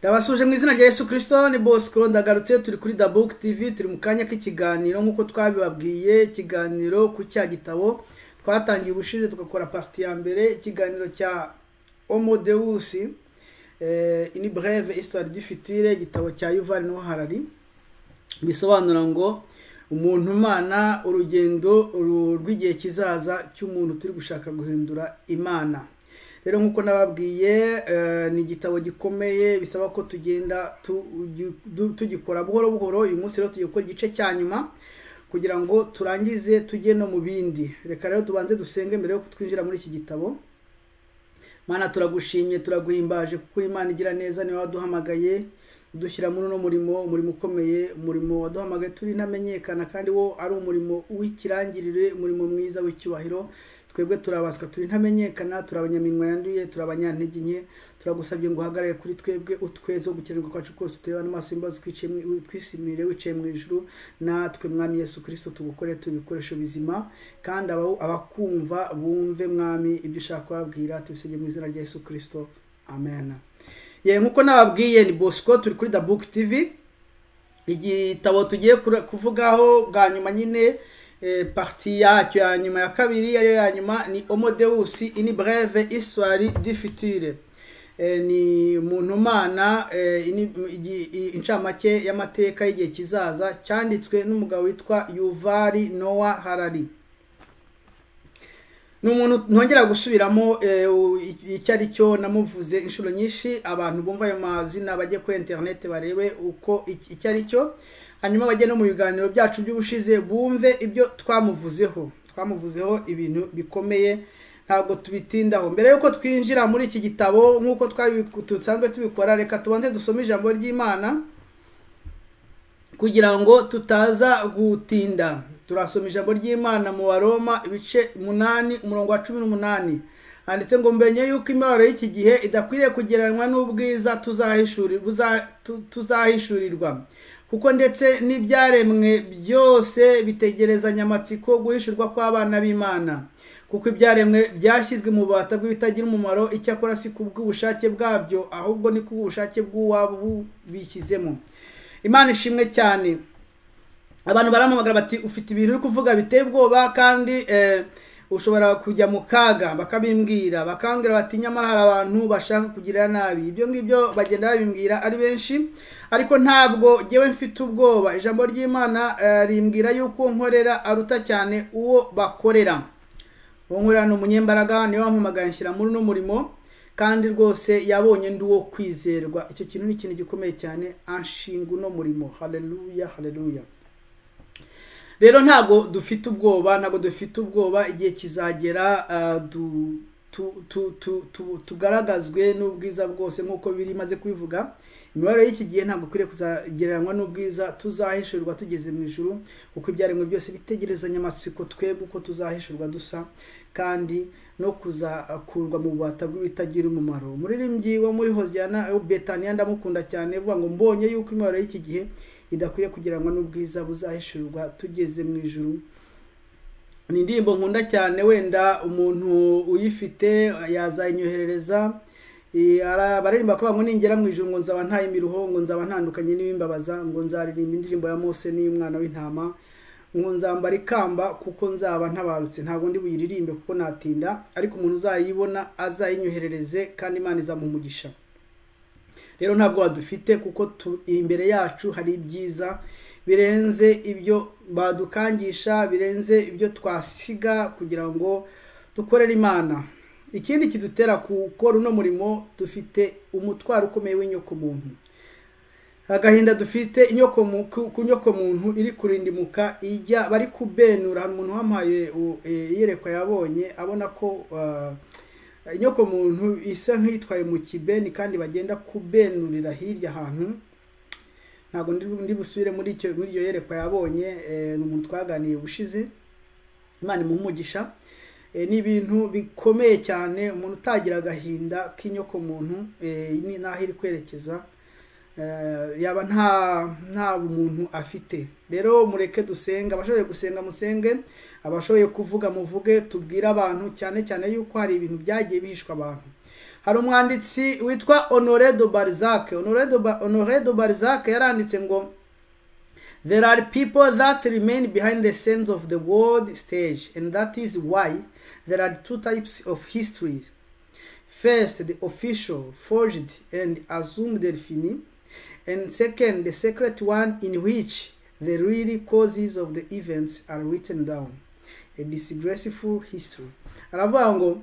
Ndabasuje mu izina rya Yesu Kristo, ni Bosco ndagarutse. Turi kuri The Book TV, turi mu kanya k'ikiganiro nk'uko twabibabwiye. Ikiganiro ku cya gitabo twatangiye ubushize tugakora partie ya mbere, ikiganiro cya Homo Deus, une brève histoire du futur, igitabo cya Yuval Noah Harari. Bisobanura ngo umuntu Imana, urugendo rw'igihe kizaza cy'umuntu turi gushaka guhindura Imana. Rero nkuko nababwiye, ni igitabo gikomeye, bisaba ko tugenda tugikora buhoro buhoro. Uyu munsi rero tugiye gukora igice cya nyuma kugira ngo turangize tujye no mu bindi. Reka rero tubanze dusenge mbere yo twinjira muri iki gitabo. Mana, turagushimye, turaguhimbaje kuko Imana igira neza, niwe waduhamagaye dushyira muri no umurimo ukomeye, umurimo waduhamagaye turi ntamenyekana, kandi wo ari umurimo w'ikirangirire, umurimo mwiza w'icyubahiro. Twebwe turabaswa, turi ntamenyekana, turabanyaminwa yanduye, turabanyantege nke. Turagusabye ngo uhagarare kuri twebwe, utweze gukenerwa kwacu kose, uteba n'amaso y'imbazo twisimire wicaye mu ijuru. Natwe Mwami Yesu Kristo tugukore tubikoresho bizima, kandi abakumva bumve Mwami ibyo ushaka kubabwira. Tubisabye mu izina rya Yesu Kristo, amen. Nkuko nababwiye, ni Bosco, turi kuri The Book TV. Igitabo tugiye kuvugaho bwa nyuma nyine, partie yacyo ya nyuma ya kabiri, ariyo ya nyuma, ni Homo Deus, une brève histoire du futur. Ni umuntu Mana, incamake y'amateka y'igihe kizaza, cyanditswe n'umugabo witwa Yuval Noah Harari. N'umuntu ntongera gusubiramo icyo ari cyo, namuvuze inshuro nyinshi. Abantu bumva ayo mazina bajye kuri internet barebe uko icyo ari cyo, hanyuma bajye no mu biganiro byacu by'ubushize bumve ibyo twamuvuzeho ibintu bikomeye, ntabwo tubitindaho. Mbere yuko twinjira muri iki gitabo nk'uko dusanzwe tubikora, reka tubanze dusome ijambo ry'Imana kugira ngo tutaza gutinda. Turasoma ijambo ry'Imana mu Baroma ibice 8 umurongo wa 18. Handitse ngo mbenye yuko imibabaro y'iki gihe idakwiriye kugereranywa n'ubwiza tuzahishurirwa, kuko ndetse n'ibyaremwe byose bitegerezanya amatsiko guhishurwa kw'abana b'Imana. Kuko ibyaremwe byashyizwe mu bubata bw'ibitagira umumaro, icyakora si kubw'ubushake bwabyo, ahubwo ni kubw'ubushake bw'uwabo bishyizemo. Imana ishimwe cyane. Abantu baramamagara bati ufite ibintu uri kuvuga biteye ubwoba, kandi ushobora kujya mu kaga. Bakabimbwira bakambwira bati nyamara hari abantu bashaka kugirira nabi. Ibyo ngibyo bagenda babimbwira ari benshi, ariko ntabwo jyewe mfite ubwoba. Ijambo ry'Imana rimbwira yuko nkorera aruta cyane uwo bakorera. Uwo nkorera ni umunyembaraga, niwe wampamagaye nshyira muri no murimo, kandi rwose yabonye ndi uwo kwizerwa. Icyo kintu ni ikintu gikomeye cyane, anshinga no murimo. Haleluya, haleluya. Rero ntago dufite ubwoba, igihe kizagera tugaragazwe n'ubwiza bwose nk'uko biri maze kubivuga. Imibabaro y'iki gihe ntabwo kwiriye kuzagereranywa n'ubwiza tuzahishurirwa tugeze mu ijuru, kuko ibyaremwe byose bitegerezanya amatsiko twebwe uko tuzahishurwa dusa, kandi no kuzakurwa mu bubata bw'ibitagira umumaro. Umuririmbyi wo muri Hosiana Betania ndamukunda cyane, avuga ngo mbonye yuko imibabaro y'iki gihe idakwiye kugereranywa n'ubwiza buzahishurirwa tugeze mu ijuru. Ni indirimbo nkunda cyane, wenda umuntu uyifite yazayinyoherereza. Baririmba ko ngo ningera mu ijuru ngo nzaba ntaye imiruho, ngo nzaba ntandukanye n'ibimbabaza, ngo nzaririmba indirimbo ya Mose n'iy'umwana w'intama, ngo nzambara ikamba kuko nzaba ntabarutse. Ntabwo ndi buyiririmbe kuko natinda, ariko umuntu uzayibona azayinyoherereze, kandi Imana izamumugisha. Rero ntabwo badufite, kuko imbere yacu hari ibyiza birenze ibyo badukangisha, birenze ibyo twasiga kugira ngo dukorere Imana. Ikindi kidutera gukora uno murimo, dufite umutwaro ukomeye w'inyoko muntu. Agahinda dufite ku nyoko muntu iri kurindimuka, ijya bari kubenura. Hari umuntu wampaye iyerekwa yabonye, abona ko inyoko muntu isa nk'itwaye mu kibeni, kandi bagenda kubenurira hirya ahantu. Ntabwo ndi busubire muri iyo yerekwa yabonye. Ni umuntu twaganiye ubushize, Imana imuhe umugisha. Ni ibintu bikomeye cyane, umuntu utagira agahinda k'inyoko muntu n'aho iri kwerekeza, yaba nta umuntu afite. Rero mureke dusenga, abashoboye gusenga musenge, abashoboye kuvuga muvuge, tubwire abantu cyane cyane yuko hari ibintu byagiye bihishwa abantu. hari umwanditsi witwa Honoré de Balzac. Honoré de Balzac yaranditse ngo there are people that remain behind the scenes of the world stage, and that is why there are two types of history. First, the official, forged and assumed defini, and second, the secret one in which the real causes of the events are written down. A disgraceful history. Aravuga ngo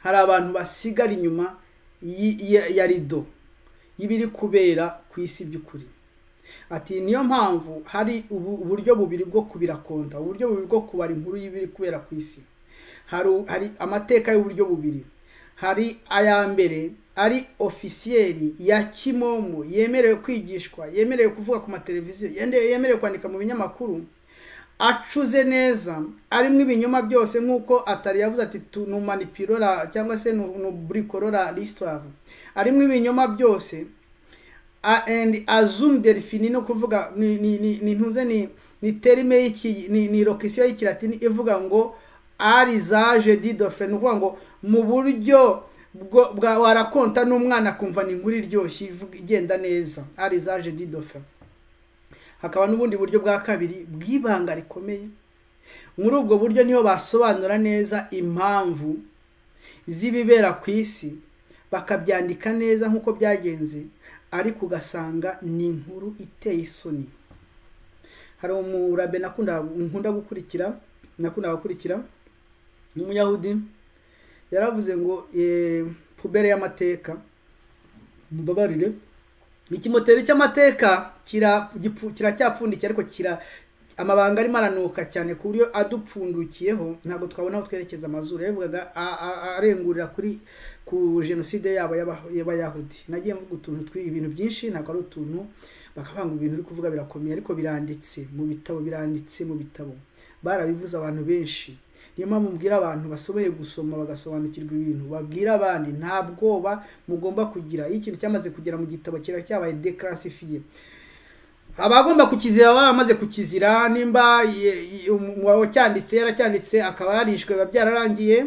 hari abantu basigara inyuma ya rido y'ibiri kubera ku isi by'ukuri. Ati niyo mpamvu hari uburyo bubiri bwo kubirakonda, uburyo bubiri bwo kubara inkuru y'ibiri kubera ku isi. Hari amateka y'uburyo bubiri. Hari aya mbere ari officiel ya kimomo yemerewe kwigishwa, yemerewe kuvuga ku mateleviziyo, yemerewe kwandika mu binyamakuru, acuze neza, arimwe ibinyoma byose nkuko Atari yavuze ati nu manipulora cyangwa se nu bricolora l'histoire. Arimwe ibinyoma byose and assume delphine no kuvuga ni ntuze ni terme y'iki ni locution y'ikilatini ivuga ngo arisage di dauphin, uvuga ngo mu buryo bwa warakonta n'umwana kumva ni inkuru iryoshye igenda neza, arisage di dauphin. Hakaba n'ubundi buryo bwa kabiri bw'ibanga rikomeye. Muri ubwo buryo niho basobanura neza impamvu zibibera ku isi, bakabyandika neza nkuko byagenze, ariko ugasanga ni inkuru iteye isoni. Hari umurabe nakunda gukurikira n'umuyahudi yaravuze ngo pubere y'amateka, mubabarire, ikimoteri cy'amateka kiracyapfundikiye, ariko amabanga ari maranuka cyane ku buryo adupfundukiyeho ntabwo twabona aho twerekeza amazuru. Yavugaga arengurira ku genocide yabo y'abayahudi. Nagiye mvuga utuntu ibintu byinshi, ntabwo ari utuntu bakavanga ibintu uri kuvuga birakomeye, ariko biranditse mu bitabo, barabivuze abantu benshi. Niyo mpamvu mbwira abantu basoboye gusoma bagasobanukirwa ibintu, babwira abandi nta bwoba mugomba kugira. Iyo ikintu cyamaze kugera mu gitabo cyabaye declassifié, abagomba kukizira bamaze kukizira, nimba wacyanditse yaracyanditse akaba yarishwe babyararangiye,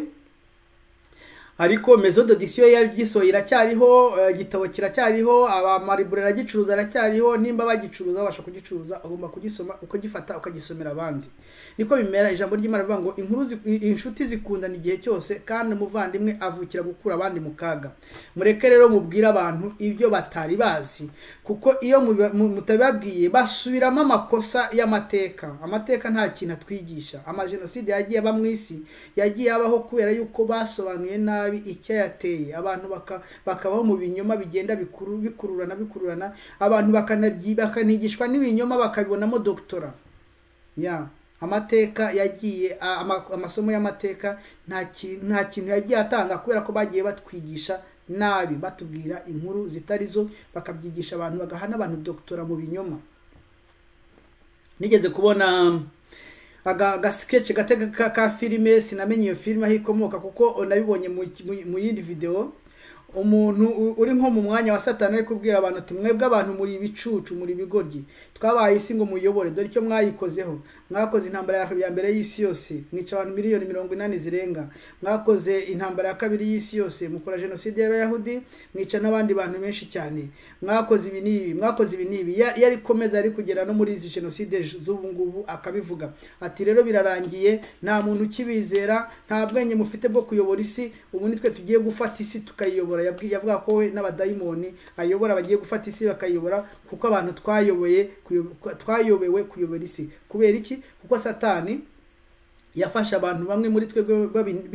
ariko maison d'édition yagisohoye iracyariho, igitabo kiracyariho, abamariburera agicuruza aracyariho. Nimba bagicuruza babasha kugicuruza, agomba kugisoma uko gifata ukagisomera abandi. Niko bimera. Ijambo ry'Imana rivuga ngo inshuti zikundana igihe cyose, kandi umuvandimwe avukira gukura abandi mu kaga. Mureke rero mubwira abantu ibyo batari bazi, kuko iyo mutababwiye basubiramo amakosa y'amateka. Amateka nta kintu atwigisha. Amagenocide yagiye aba mu isi yagiye abaho kubera yuko basobanuye nabi icyo yateye. Abantu bakabaho mu binyoma bigenda bikururana, abantu bakanigishwa n'ibinyoma bakabibonamo doktora. Amateka yagiye amasomo y'amateka nta kintu yagiye atanga, kubera ko bagiye batwigisha nabi, batubwira inkuru zitarizo, bakabyigisha abantu, bagahana abantu doktora mu binyoma. Nigeze kubona sketch gateka ka filime, sinamenye iyo filime aho ikomoka kuko nabibonye mu yindi video. Umuntu uri nko mu mwanya wa Satani ari kubwira abantu ati mwebwe abantu muri ibicucu, muri bigoryi, twabaye isi ngo muyobore, dore icyo mwayikozeho. Mwakoze intambara ya mbere y'isi yose, mwica abantu miliyoni 80 zirenga. Mwakoze intambara ya kabiri y'isi yose, mukora genocide y'abayahudi, mwica n'abandi bantu benshi cyane. Mwakoze ibi nibi. Yari komeza ari kugera no muri izi genocide z'ubu ngubu akabivuga ati rero birarangiye, nta muntu ukibizera, nta bwenge mufite bwo kuyobora isi. Ubu nitwe tugiye gufata isi tukayobora. Yavuga ko we n'abadayimoni ayobora bagiye gufata isi bakayobora, kuko abantu twayobewe kuyobora isi. Kubera iki? Kuko Satani yafasha abantu bamwe muri twebwe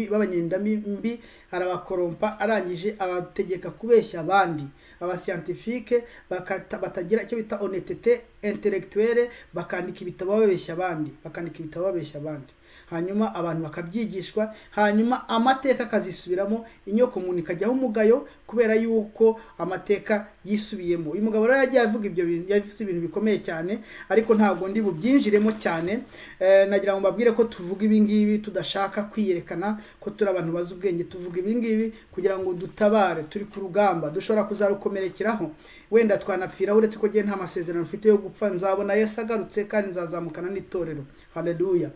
b'abanyendambi, arabakorompa, arangije abategeka kubeshya abandi. Abascientifique batagira icyo bita honnêteté intellectuelle, bakandika ibitabo babeshya abandi. Hanyuma abantu bakabyigishwa, hanyuma amateka akazisubiramo, inyoko muntu ikajyaho umugayo, kubera yuko amateka yisubiyemo. Uyu mugabo rero yagiye avuga ibyo bintu, yavuze ibintu bikomeye cyane, ariko ntabwo ndi bubyinjiremo cyane. Nagira ngo mbabwire ko tuvuga ibi ngibi tudashaka kwiyerekana ko turi abantu bazi ubwenge. Tuvuga ibi ngibi kugira ngo dutabare, turi ku rugamba, dushobora kuzarukomerekeraho, wenda twanapfira. Uretse ko giye nta masezerano mfite yo gupfa, nzabona Yesu agarutse kandi nzazamukana n'itorero. Haleluya.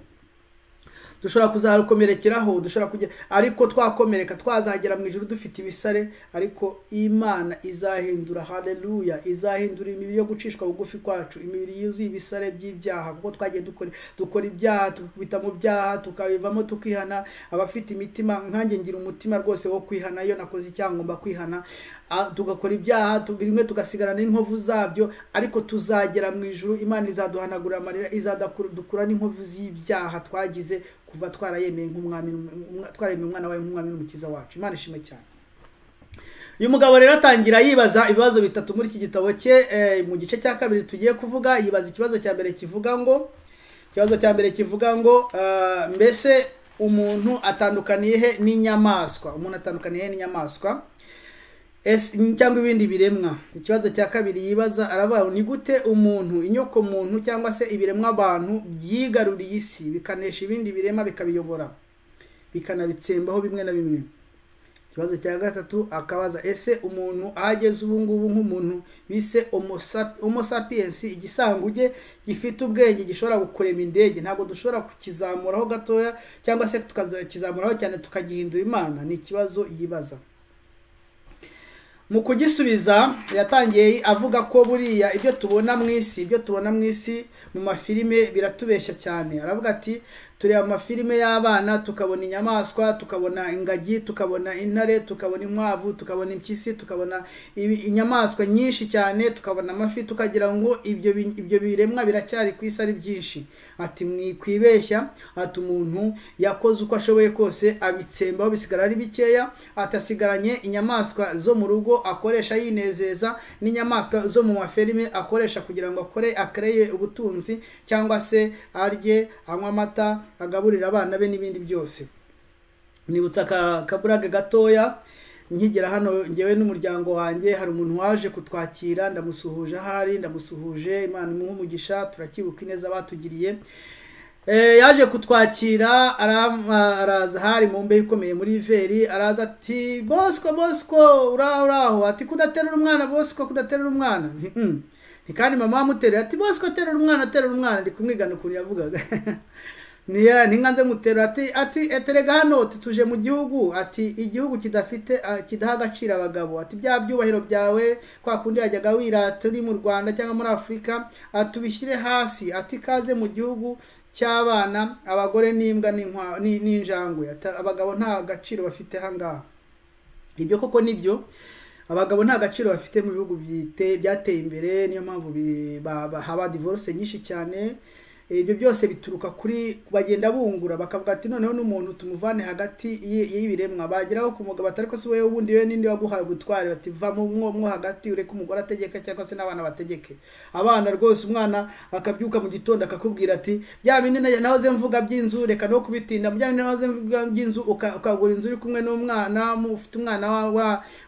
dushobora kuzarukomerekeraho, dushobora kujya, ariko twakomereka twazagera mu ijuru dufite ibisare, ariko Imana izahindura, haleluya, izahindura imibiri yo gucishwa bugufi kwacu, imibiri yuzuye ibisare by'ibyaha, kuko twagiye dukora ibyaha, tukubita mu byaha, tukabivamo tukihana. Abafite imitima nkanjye ngira umutima rwose wo kwihana, iyo nakoze icyaha ngomba kwihana, tugakora ibyaha bimwe tugasigarana n'inkovu zabyo, ariko tuzagera mu ijuru, Imana izaduhanagura amarira, izadukura n'inkovu z'ibyaha twagize kuva twarayemeye nk'umwami, twarayemeye umwana wawe nk'umwami n'umukiza wacu. Imana ishimwe cyane. Uyu mugabo rero atangira yibaza ibibazo bitatu muri iki gitabo cye. Mu gice cya kabiri tugiye kuvuga, yibaza ikibazo cya mbere kivuga ngo mbese umuntu atandukaniye he n'inyamaswa? Umuntu atandukaniye he n'inyamaswa cyangwa ibindi biremwa? Ikibazo cya kabiri yibaza, aravuga ni gute umuntu, inyoko muntu cyangwa se ibiremwa abantu byigaruriye isi bikanesha ibindi biremwa, bikabiyobora, bikanabitsembaho bimwe na bimwe. Ikibazo cya gatatu akabaza, ese umuntu ahageze ubu ngubu nk'umuntu bise homo sapiens, igisanguge gifite ubwenge, gishobora gukurema indege, ntabwo dushobora kukizamuraho gatoya cyangwa se tukazamuraho cyane tukagihindura Imana? Ni ikibazo yibaza. Mu kugisubiza yatangiye avuga ko buriya ibyo tubona mu isi mu mafilime biratubeshya cyane. Aravuga ati tureba amafilime y'abana tukabona inyamaswa, tukabona ingagi, tukabona intare, tukabona inkwavu, tukabona impyisi, tukabona inyamaswa nyinshi cyane, tukabona amafi, tukagira ngo ibyo biremwa biracyari ku isi ari byinshi. Ati mwikwibeshya, ati umuntu yakoze uko ashoboye kose abitsembaho bisigara ari bikeya, atasigaranye inyamaswa zo mu rugo akoresha yinezeza, n'inyamaswa zo mu mafilime akoresha kugira ngo akreye ubutunzi, cyangwa se arye, anywa amata, agaburira abana be n'ibindi byose. Nibutsa kaburage gatoya, nkigera hano ngewe n'umuryango wanjye, hari umuntu waje kutwakira, ndamusuhuje ahari, ndamusuhuje, Imana imuhe umugisha, turakibuka ineza batugiriye. Yaje kutwakira, araza hari mu mbeho ikomeye muri Veri, araza ati Bosco uraho, ati kudaterura umwana Bosco, kudaterura umwana. Kandi mama amuterera ati Bosco terura umwana, ndi kumwigana ukuntu yavugaga. Ninganze mutero ati eterega hano tuje mu gihugu, ati igihugu kidaha agaciro abagabo, ati bya byubahiro byawe kwa kundi yajyaga wirata uri mu Rwanda cyangwa muri Afurika, atubishyire hasi, ati kaze mu gihugu cy'abana, abagore n'imbwa n'injangwe, abagabo nta gaciro bafite hangaha. Ibyo koko nibyo, abagabo nta gaciro bafite mu bihugu byateye imbere, niyo mpamvu haba divorce nyinshi cyane. Ibyo byose bituruka kuri bagenda bungura, bakavuga ati noneho n'umuntu tumuvane hagati y'ibiremwa, bageraho ku mugabo atari ko se wowe ubundi we ninde waguhaye gutwara, bati va mwo hagati, ureke umugore ategeke cyangwa se n'abana bategeke. Abana rwose, umwana akabyuka mu gitondo akakubwira ati bya bindi nahoze mvuga by'inzu, reka no kubitinda, bya bindi nahoze mvuga by'inzu, ukagura inzu uri kumwe n'umwana, ufite umwana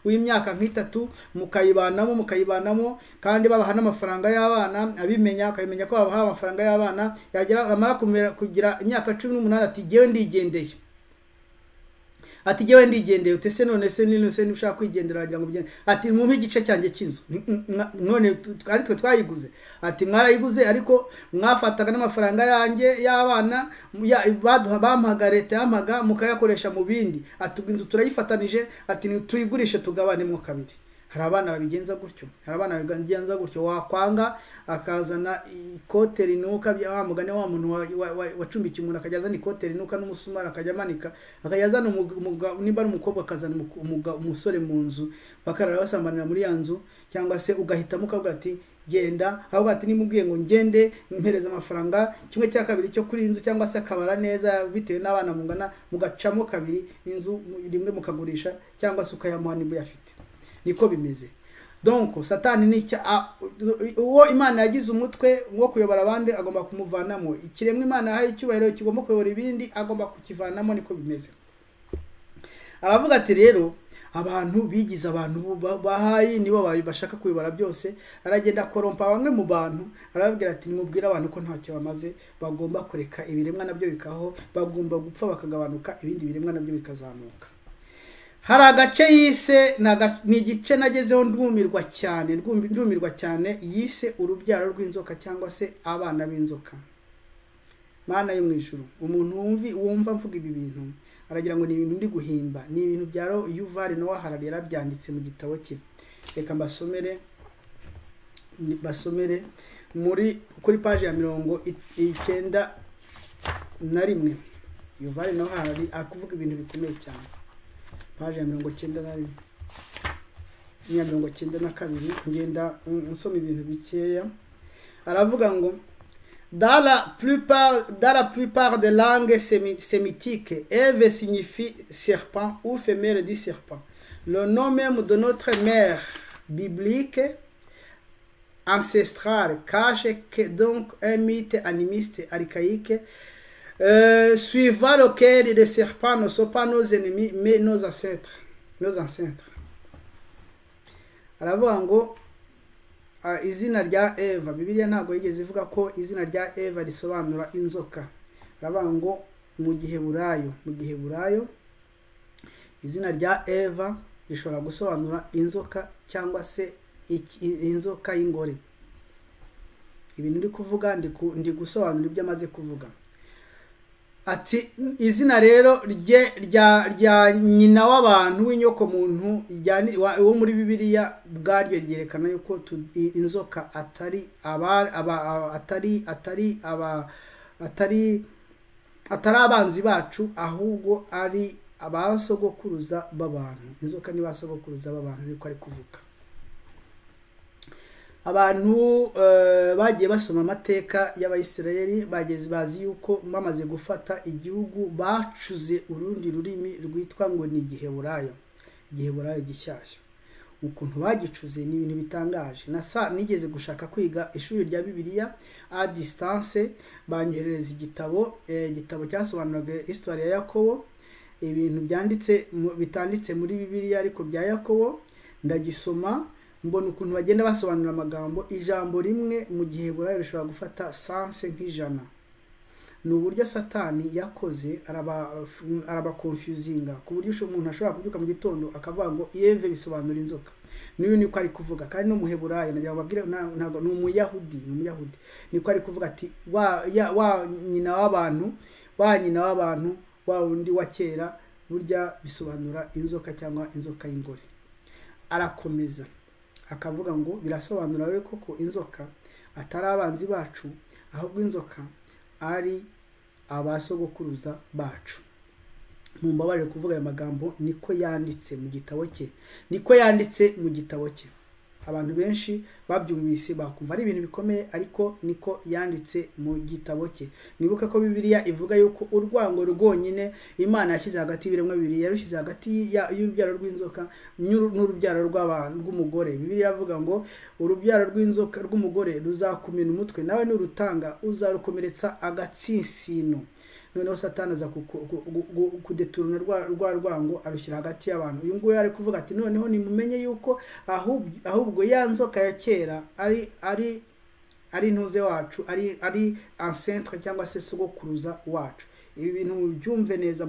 w'imyaka nk'itatu, mukayibanamo kandi babaha n'amafaranga y'abana, abimenya akabimenya ko babaha amafaranga y'abana, yagera amara kugira imyaka 18 ati jewe ndigendeye, utese none se ushaka kwigendera wagira ngo bigende, ati mu igice cyanjye cy'inzu, none ari twe twayiguze, ati mwarayiguze ariko mwafataga n'amafaranga yanjye y'abana bampaga, leta yampaga, mukayakoresha mu bindi, ati inzu turayifatanije, ati tuyigurishe tugabanemo kabiri. Hari abana babigenza gutyo, wakwanga akazana ikote rinuka, wa mugane wa muntu wacumbikiye umuntu akajyazana ikote rinuka n'umusumari akajya amanika, akajyazana nimba n'umukobwa akazana umusore mu nzu, bakarara basambanira muri ya nzu, cyangwa se ugahitamo ukavuga ati genda, ahubwo ati nimubwiye ngo ngende mpereza amafaranga 1/2 cyo kuri inzu, cyangwa se akabara neza bitewe n'abana mungana, mugacamo kabiri inzu rimwe mukagurisha, cyangwa se ukayamuha nimba yafite. Niko bimeze. Donc Satani ni uwo Imana yagize umutwe wo kuyobora abandi, agomba kumuvanamo. Ikiremwe Imana yahaye icyubahiro kigomba kuyobora ibindi, agomba kukivanamo. Niko bimeze. Aravuga ati rero abantu bigize abantu bahaye nibo bashaka kuyobora byose, aragenda korompa bamwe mu bantu, arababwira ati nimubwira abantu ko ntacyo bamaze, bagomba kureka ibiremwa nabyo bikaho, bagomba gupfa bakagabanuka, ibindi biremwa nabyo bikazamuka. Hari agace yise ni igice nagezeho ndumirwa cyane, yise urubyaro rw'inzoka cyangwa se abana b'inzoka. Mana yo mu ijuru, umuntu wumva mvuga ibi bintu aragira ngo ni ibintu ndi guhimba, ni ibintu bya Yuval Noah Harari yarabyanditse mu gitabo cye. Reka basomere muri kuri page ya 91. Yuval Noah Harari akuvuga ibintu bikomeye cyane. Page ya 91 niya 92 ngenda nsoma ibintu bikeya. Aravuga ngo dans la plupart des langues sémitiques, Ève signifie serpent ou femelle du serpent. Le nom même de notre mère biblique ancestrale cache donc un mythe animiste archaïque suivant lequel les serpents ne sont pas nos ennemis mais nos ancêtres. Aravuga ngo izina rya Eva, Bibiliya ntabwo yigeze ivuga ko izina rya Eva risobanura inzoka. Aravuga ngo mu Giheburayo izina rya Eva rishobora gusobanura inzoka cyangwa se inzoka y'ingore. Ibintu ndi kuvuga ndi gusobanura ibyo amaze kuvuga. Ati izina rero rya nyina w'abantu w'inyoko muntu wo muri Bibiliya bwaryo ryerekana yuko inzoka atari abanzi bacu, ahubwo ari abasogokuruza b'abantu. Inzoka ni basogokuruza b'abantu niko ari kuvuga. Abantu bagiye basoma amateka y'Abayisirayeli bageze bazi yuko bamaze gufata igihugu bacuze urundi rurimi rwitwa ngo ni Igiheburayo gishyashya. Ukuntu bagicuze ni ibintu bitangaje. Nigeze gushaka kwiga ishuri rya Bibiliya a distance, banyohereza igitabo cyasobanuraga histoire ya Yakobo, ibintu bitanditse muri Bibiliya ariko bya Yakobo. Ndagisoma mbona ukuntu bagenda basobanura amagambo, ijambo rimwe mu Giheburayo rishobora gufata sanse nk'ijana. Ni uburyo Satani yakoze araba confusinga ku buryo umuntu ashobora kubyuka mu gitondo akavuga ngo Eve bisobanura inzoka. Niyo niko ari kuvuga, kandi no mu Heburayo nagira babwire ntago ni umuyahudi niko ari kuvuga ati wa nyina w'abantu wa undi wa kera burya bisobanura inzoka cyangwa inzoka y'ingore. Arakomeza akavuga ngo birasobanura rero koko inzoka atari abanzi bacu, ahubwo inzoka ari abasogokuruza bacu. Mumbabarire kuvuga aya magambo, niko yanditse mu gitabo cye. Abantu benshi babyumvise bakumva ari ibintu bikomeye, ariko niko yanditse mu gitabo cye. Nibuka ko Bibiliya ivuga yuko urwango rwonyine Imana yashyize hagati y'ibiremwa bibiri yarushyize hagati y'urubyaro rw'inzoka n'urubyaro rw'umugore. Bibiliya iravuga ngo urubyaro rw'inzoka rw'umugore ruzakumena umutwe, nawe nurutanga uzarukomeretsa agatsinsino. Noneho Satani aza kudeturuna rwa rwango arushyira hagati y'abantu. Uyu nguyu ari kuvuga ati noneho nimumenye yuko ahubwo ya nzoka ya kera ari ntuze wacu, ari ancêtre cyangwa se sogokuruza wacu. Ibi bintu mubyumve neza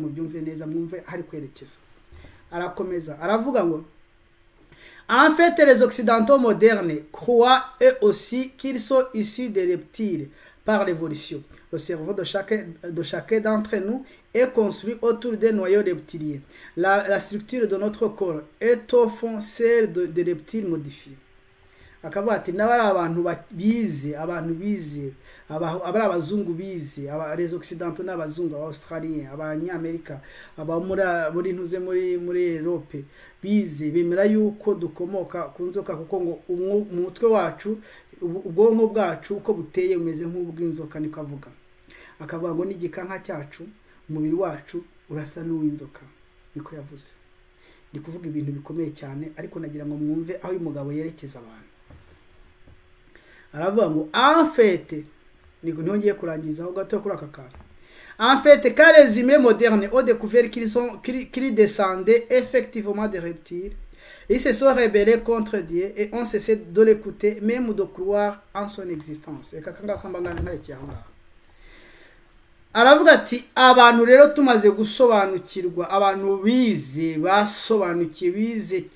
mwumve hari kwerekeza. Arakomeza aravuga ngo en fait les occidentaux modernes croient eux aussi qu'ils sont issus des reptiles par l'évolution. Le cerveau de chacun d'entre nous est construit autour des noyaux reptiliens. La structure de notre corps est au fond celle de reptiles modifiés. Akavuga ati n'abari abantu bize abari abazungu bize, les occidentaux n'abazungu, Australiens, abanyamerika, muri ntuze muri Europe bize, bemera yuko dukomoka ku nzoka, kuko ngo umutwe wacu, ubwonko bwacu uko buteye umeze nk'ubw'inzoka. Niko avuga. Akavuga ngo n'igikanka cyacu, umubiri wacu urasa n'uw'inzoka. Niko yavuze. Ndi kuvuga ibintu bikomeye cyane, ariko nagira ngo mwumve aho uyu mugabo yerekeza abantu. Aravuga ngo en fait, niho ngiye kurangiza aho gato kuri aka kantu. En fait, quand les humains modernes ont découvert qu'ils descendaient effectivement des reptiles, ils se sont rebellés contre Dieu et ont cessé de l'écouter, même de croire en son existence. Eka kanga kambanga ntarekeye aho ngaho. Aravuga ngo en fait, quand les humains modernes ont découvert qu'ils descendaient effectivement des reptiles, ils se sont rebellés contre Dieu et ont cessé de l'écouter, même de croire en son existence. Eka kanga kambanga ntarekeye aho ngaho. Aravuga ngo en fait, quand les humains modernes ont découvert qu'ils descendaient effectivement des reptiles, ils se sont rebellés contre Dieu et ont cessé de l'écouter, même de croire en son existence. aravuga ati abantu rero tumaze gusobanukirwa, abantu bize basobanukiye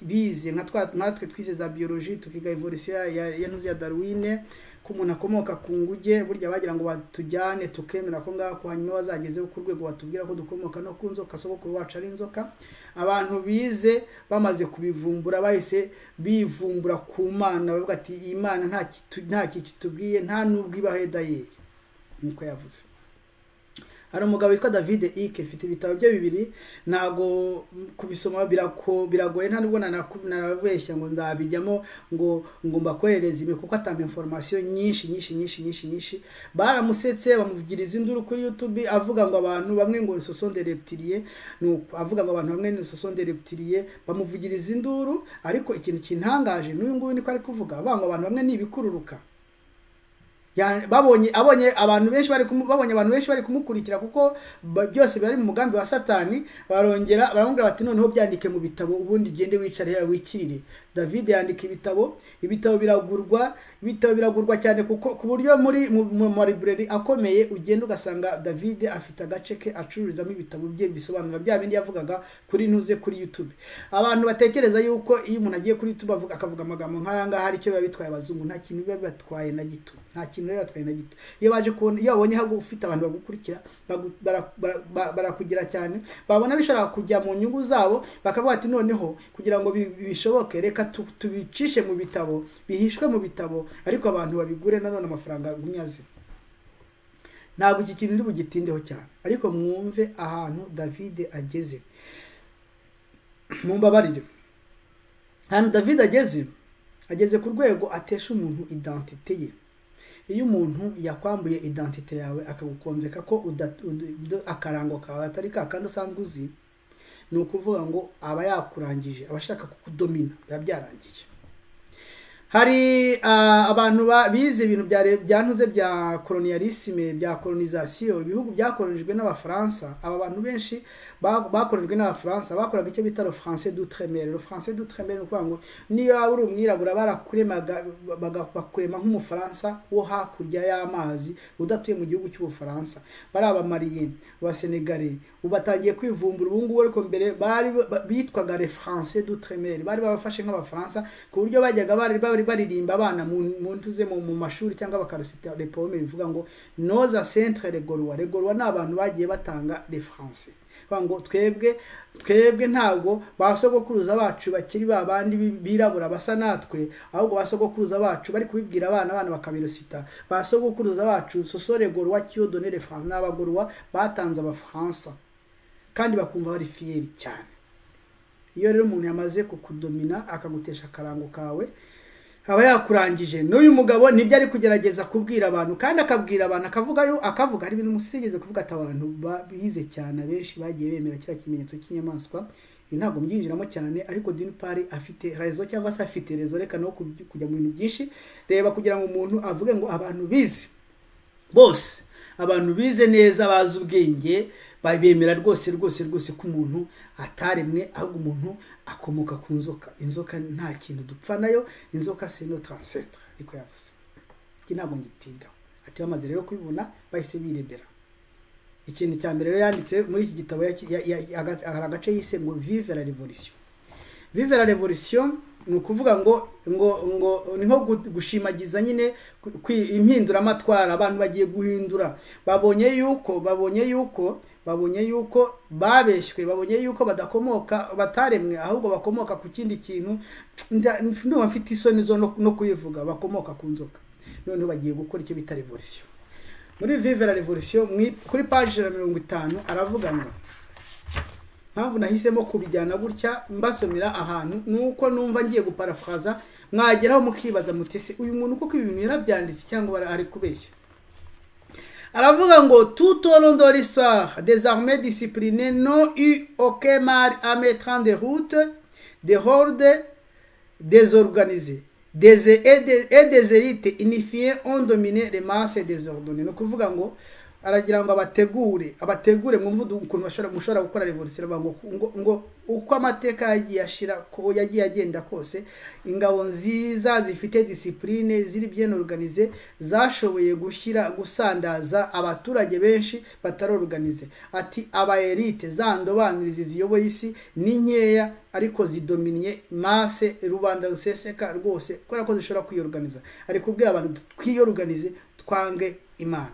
bize nkatwe twize za biologie tukiga evolution ya ntuzi ya Darwin, ko umuntu akomoka ku nguge, burya bagira ngo batujyane tukemera ko ngako hanyuma bazagezeho ku rwego batubwira ko dukomoka no ku nzoka, sogokuru wacu ari inzoka. Abantu bize bamaze kubivumbura bahise bivumbura ku Mana, bavuga ati Imana nta kitubwiye, nta nubwo ibahedayeri, niko yavuze. Hari umugabo witwa David Icke, afite ibitabo bye bibiri, nago kubisoma biragoye, nta nubwo narabeshya ngo ndabijyamo ngo mbakorereze ibi, kuko atanga information nyinshi. Baramusetse bamuvugiriza induru kuri YouTube avuga ngo abantu bamwe ngo ce sont des reptiliens, nuko avuga ngo abantu bamwe ce sont des reptiliens, bamuvugiriza induru. Ariko ikintu kintangaje n'uyu nguyu niko ari kuvuga, banga abantu bamwe ni ibikururuka. Babonye abantu benshi bari kumukurikira, kuko byose bari mu mugambi wa Satani. Baramubwira bati noneho byandike mu bitabo, ubundi gende wicare wikirire. David yandika ibitabo biragurwa cyane, kuko ku buryo muri mu library akomeye ugenda ugasanga David afite agace ke acururizamo ibitabo bye bisobanura bya bindi yavugaga kuri ntuze kuri YouTube. Abantu batekereza yuko iyo umuntu agiye kuri YouTube akavuga amagambo nk'aya ngaha hari icyo biba bitwaye abazungu, nta kintu biba batwaye na gito, iyo baje kubona, iyo babonye hago ufite abantu bagukurikira barakugira cyane, babona bishobora kujya mu nyungu zabo, bakavuga ati noneho kugira ngo bishoboke reka tubicishe mu bitabo, bihishwe mu bitabo, ariko abantu babigure nanone amafaranga gunyaze. Ntabwo iki kintu ndi bugitindeho cyane, ariko mwumve ahantu David ageze, mumbabarire. Ahantu David ageze ku rwego atesha umuntu identite ye. Iyo umuntu yakwambuye identite yawe akagukomveka ko akarango kawe atari kandi usanzwe uzi, ni ukuvuga ngo aba yakurangije, abashaka kukudomina, biba byarangiye. Hari abantu bize ibintu byantuze bya colonialisme, bya colonisation, ibihugu byakolonijwe n'abafaransa. Aba bantu benshi bakolonijwe n'abafaransa bakoraga icyo bita le français d'outre-mer. Le français d'outre-mer ni ngo niyo uri umwirabura barakuremaga bagakurema nk'umufaransa wo hakurya y'amazi udatuye mu gihugu cy'ubufaransa. Bari abamariye ba Senegalais ubatangiye kwivumbura ubu ngubu, ariko mbere bari bitwaga les français d'outre-mer, bari babafashe nk'abafaransa, ku buryo bajyaga baririmba abana mu ntuze mu mashuri cyangwa bakarusita les poèmes bivuga ngo nos ancêtres les Gaulois n'abantu bagiye batanga les français. Ngo twebwe ntabwo basogokuruza bacu bakiri babandi birabura basa natwe, ahubwo basogokuruza bacu bari kubibwira abana bakabirosita, basogokuruza bacu sosore Gaulois qui ont donné les français, n'abagorwa batanze abafaransa, kandi bakumva bari fieri cyane. Iyo rero umuntu yamaze kukudomina akagutesha akarango kawe, aba yakurangije. N'uyu mugabo nibyo ari kugerageza kubwira abantu, kandi akabwira abantu akavuga ari ibintu musigeze kuvuga ati abantu bize cyane benshi bagiye bemera kira kimenyetso cy'inyamaswa. Ntabwo mbyinjiramo cyane, ariko d'une part afite rezo cyangwa se afite rezo, reka no kujya mu bintu byinshi. Reba kugira ngo umuntu avuge ngo abantu bize bose, abantu bize neza bazi ubwenge, babemera rwose ko umuntu ataremwe, ahubwo umuntu akomoka ku nzoka. Inzoka nta kintu dupfa nayo, inzoka c'est notre ancêtre, niko yavuze. Ntabwo ngitinda. Ati bamaze rero kubibona bahise birebera. Ikintu cya mbere rero yanditse muri iki gitabo agace yise ngo vive la révolution. Vive la révolution ni ukuvuga ngo ni nko gushimagiza nyine impindura amatwara. Abantu bagiye guhindura, babonye yuko babeshywe, babonye yuko bataremwe, ahubwo bakomoka ku kindi kintu. Ndumva mfite isoni zo no kuyivuga, bakomoka ku nzoka. Noneho bagiye gukora icyo bita revolution. Muri Vive la Révolution kuri page 50 aravuga ngo mpamvu nahisemo kubijyana gutya mbasomera ahantu nuko numva ngiye guparaphrasa, mwageraho mukibaza mutese uyu muntu kuko ibintu yarabyanditse cyangwa ari kubeshya. Aravuga ngo tout au long de l'histoire, des armées disciplinées n'ont eu aucun mal à mettre en déroute des hordes désorganisées. Des élites unifiées ont dominé les masses désordonnées. No kuvuga ngo aragira ngo abategure mwumva ukuntu mushobora gukora revolution ngo uko amateka yagiye ashira ko yagiye agenda kose ingabo nziza zifite discipline ziri bien organize zashoboye gusandaza abaturage benshi batarorganize ati aba elite zandobaniriza ziyoboye isi ni nkeya ariko zidominye masse rubanda ruseseka rwose ko zishobora kwiyorganiza ari kubwira abantu twiyorganize twange Imana.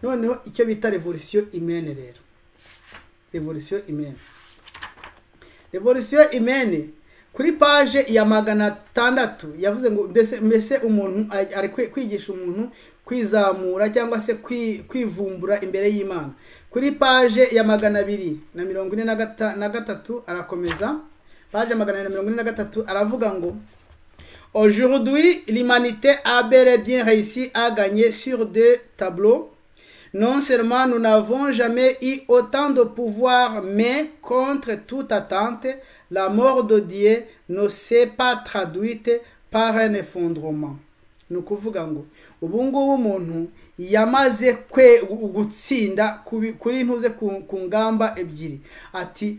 Noneho icyo bita revolution humaine rero. Revolution humaine kuri page ya 600 yavuze ngo mbese umuntu ari kwigisha umuntu kwizamura cyangwa se kwivumbura imbere y'Imana. Kuri page ya 243 arakomeza. Page 243 aravuga ngo aujourd'hui l'humanité a bel et bien réussi à gagner sur deux tableaux. Non seulement nous n'avons jamais eu autant de pouvoir, mais contre toute attente, la mort de Dieu ne s'est pas traduite par un effondrement. Ni ukuvuga ngo ubu ngubu umuntu yamaze gutsinda kuri ntuze ku ngamba ebyiri. Ati